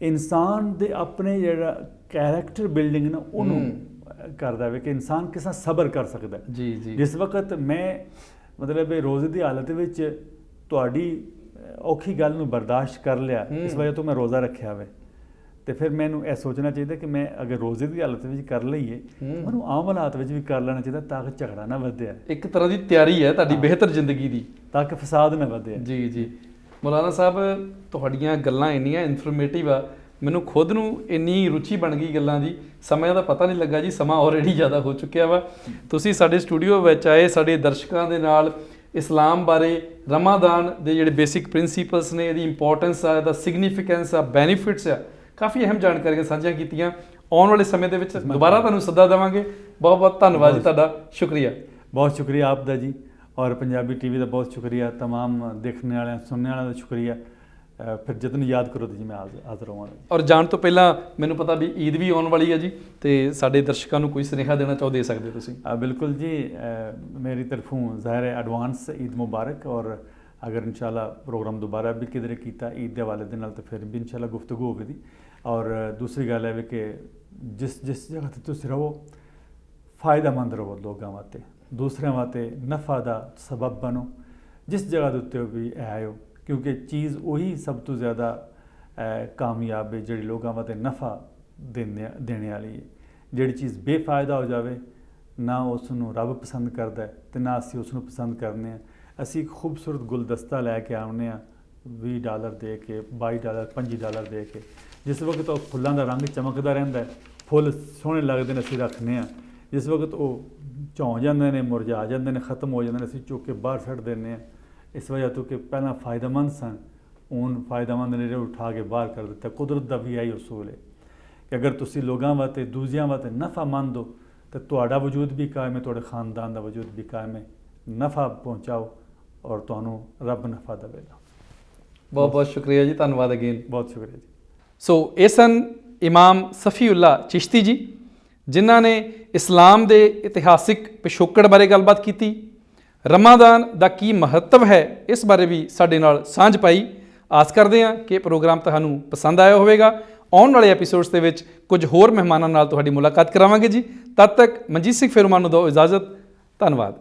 B: ਇਨਸਾਨ ਦੇ ਆਪਣੇ ਜਿਹੜਾ ਕੈਰੈਕਟਰ ਬਿਲਡਿੰਗ ਨਾ ਉਹਨੂੰ ਕਰਦਾ ਵੇ ਕਿ ਇਨਸਾਨ ਕਿਸ ਤਰ੍ਹਾਂ ਸਬਰ ਕਰ ਸਕਦਾ।
A: ਜੀ ਜੀ,
B: ਜਿਸ ਵਕਤ ਮੈਂ ਮਤਲਬ ਇਹ ਰੋਜ਼ੇ ਦੀ ਹਾਲਤ ਵਿੱਚ ਤੁਹਾਡੀ ਔਖੀ ਗੱਲ ਨੂੰ ਬਰਦਾਸ਼ਤ ਕਰ ਲਿਆ, ਇਸ ਵਜ੍ਹਾ ਤੋਂ ਮੈਂ ਰੋਜ਼ਾ ਰੱਖਿਆ ਵੇ, ਤੇ ਫਿਰ ਮੈਨੂੰ ਇਹ ਸੋਚਣਾ ਚਾਹੀਦਾ ਕਿ ਮੈਂ ਅਗਰ ਰੋਜ਼ੇ ਦੀ ਹਾਲਤ ਵਿੱਚ ਕਰ ਲਈਏ, ਮੈਨੂੰ ਆਮ ਹਾਲਾਤ ਵਿੱਚ ਵੀ ਕਰ ਲੈਣਾ ਚਾਹੀਦਾ, ਤਾਂ ਕਿ ਝਗੜਾ ਨਾ ਵਧੇ,
A: ਇੱਕ ਤਰ੍ਹਾਂ ਦੀ ਤਿਆਰੀ ਹੈ ਤੁਹਾਡੀ ਬਿਹਤਰ ਜ਼ਿੰਦਗੀ ਦੀ,
B: ਤਾਂ ਕਿ ਫਸਾਦ ਨਾ ਵਧੇ।
A: ਜੀ ਜੀ। ਮੌਲਾਨਾ ਸਾਹਿਬ, ਤੁਹਾਡੀਆਂ ਗੱਲਾਂ ਇੰਨੀਆਂ ਇਨਫੋਰਮੇਟਿਵ ਆ, ਮੈਨੂੰ ਖੁਦ ਨੂੰ ਇੰਨੀ ਰੁਚੀ ਬਣ ਗਈ ਗੱਲਾਂ ਦੀ, ਸਮੇਂ ਦਾ ਪਤਾ ਨਹੀਂ ਲੱਗਾ ਜੀ, ਸਮਾਂ ਆਲਰੇਡੀ ਜ਼ਿਆਦਾ ਹੋ ਚੁੱਕਿਆ ਵਾ। ਤੁਸੀਂ ਸਾਡੇ ਸਟੂਡੀਓ ਵਿੱਚ ਆਏ, ਸਾਡੇ ਦਰਸ਼ਕਾਂ ਦੇ ਨਾਲ ਇਸਲਾਮ ਬਾਰੇ, ਰਮਾਦਾਨ ਦੇ ਜਿਹੜੇ ਬੇਸਿਕ ਪ੍ਰਿੰਸੀਪਲਸ ਨੇ, ਇਹਦੀ ਇੰਪੋਰਟੈਂਸ ਆ, ਇਹਦਾ ਸਿਗਨੀਫੀਕੈਂਸ ਆ, ਬੈਨੀਫਿਟਸ ਆ, ਕਾਫੀ ਅਹਿਮ ਜਾਣਕਾਰੀਆਂ ਸਾਂਝੀਆਂ ਕੀਤੀਆਂ। ਆਉਣ ਵਾਲੇ ਸਮੇਂ ਦੇ ਵਿੱਚ ਦੁਬਾਰਾ ਤੁਹਾਨੂੰ ਸੱਦਾ ਦੇਵਾਂਗੇ। ਬਹੁਤ ਬਹੁਤ ਧੰਨਵਾਦ ਜੀ ਤੁਹਾਡਾ, ਸ਼ੁਕਰੀਆ।
B: ਬਹੁਤ ਸ਼ੁਕਰੀਆ ਆਪ ਦਾ ਜੀ, ਔਰ ਪੰਜਾਬੀ ਟੀਵੀ ਦਾ ਬਹੁਤ ਸ਼ੁਕਰੀਆ, ਤਮਾਮ ਦੇਖਣ ਵਾਲਿਆਂ ਸੁਣਨ ਵਾਲਿਆਂ ਦਾ ਸ਼ੁਕਰੀਆ। ਫਿਰ ਜਦੋਂ ਯਾਦ ਕਰੋ ਜੀ ਮੈਂ ਹਾਜ਼ਰ ਹੋਵਾਂਗਾ।
A: ਔਰ ਜਾਣ ਤੋਂ ਪਹਿਲਾਂ ਮੈਨੂੰ ਪਤਾ ਵੀ ਈਦ ਵੀ ਆਉਣ ਵਾਲੀ ਹੈ ਜੀ, ਤੇ ਸਾਡੇ ਦਰਸ਼ਕਾਂ ਨੂੰ ਕੋਈ ਸੁਨੇਹਾ ਦੇਣਾ ਚਾਹੋ ਦੇ ਸਕਦੇ ਤੁਸੀਂ।
B: ਬਿਲकुल जी, मेरी तरफों ज़ाहिर है एडवांस ईद मुबारक। और अगर इंशाल्लाह प्रोग्राम दोबारा भी किधरे कीता ईद के हवाले दे नाल तो फिर भी इंशाल्लाह गुफ्तगू होगी। और दूसरी गल है कि जिस जगह ते तुसीं रहो फ़ायदेमंद रहो, लोगों वास्ते दूसरों वास्ते नफ़ा का सबब बनो, जिस जगह के उत्ते भी आए हो, क्योंकि चीज़ वही सब तो ज़्यादा कामयाब है जी लोगों वास्ते नफ़ा देने वाली है। जी चीज़ बेफायदा हो जाए ना उसनों रब पसंद करता है, तो ना असी उसनों पसंद करने। असी एक खूबसूरत गुलदस्ता लैके आने $20 दे के, $22, $25 दे के, जिस वक्त वो फुलों का रंग चमकता रहता है, फुल सोहने लगते हैं, असी रखने, जिस वक्त वो झौं जाते हैं, मुरझा जाते हैं, खत्म हो जाते हैं, असी चुक के बाहर सट देने। इस वजह तो कि पहला फ़ायदेमंद सन, हूँ फ़ायदेमंद ने उठा के बाहर कर दिता। कुदरत का भी यही उसूल है कि अगर तुसी लोगों वास्ते दूसरों वास्ते नफ़ामंद हो तो तुहाडा वजूद भी कायम है, तुहाडे खानदान का वजूद भी कायम है। नफ़ा पहुँचाओ और तुहानूं रब नफ़ा देवेगा।
A: बहुत बहुत शुक्रिया जी, धन्यवाद अगेन।
B: बहुत शुक्रिया जी।
A: सो ਇਹ ਸਨ ਇਮਾਮ ਸਫੀਉੱਲਾ ਚਿਸ਼ਤੀ ਜੀ, ਜਿਨ੍ਹਾਂ ਨੇ ਇਸਲਾਮ ਦੇ ਇਤਿਹਾਸਿਕ ਪਿਛੋਕੜ ਬਾਰੇ ਗੱਲਬਾਤ ਕੀਤੀ, ਰਮਾਦਾਨ ਦਾ ਕੀ ਮਹੱਤਵ ਹੈ ਇਸ ਬਾਰੇ ਵੀ ਸਾਡੇ ਨਾਲ ਸਾਂਝ ਪਾਈ। ਆਸ ਕਰਦੇ ਹਾਂ ਕਿ ਪ੍ਰੋਗਰਾਮ ਤੁਹਾਨੂੰ ਪਸੰਦ ਆਇਆ ਹੋਵੇਗਾ। ਆਉਣ ਵਾਲੇ ਐਪੀਸੋਡਸ ਦੇ ਵਿੱਚ ਕੁਝ ਹੋਰ ਮਹਿਮਾਨਾਂ ਨਾਲ ਤੁਹਾਡੀ ਮੁਲਾਕਾਤ ਕਰਾਵਾਂਗੇ ਜੀ। ਤਦ ਤੱਕ ਮਨਜੀਤ ਸਿੰਘ ਫੇਰੂਮਾਨ ਨੂੰ ਦਿਓ ਇਜਾਜ਼ਤ। ਧੰਨਵਾਦ।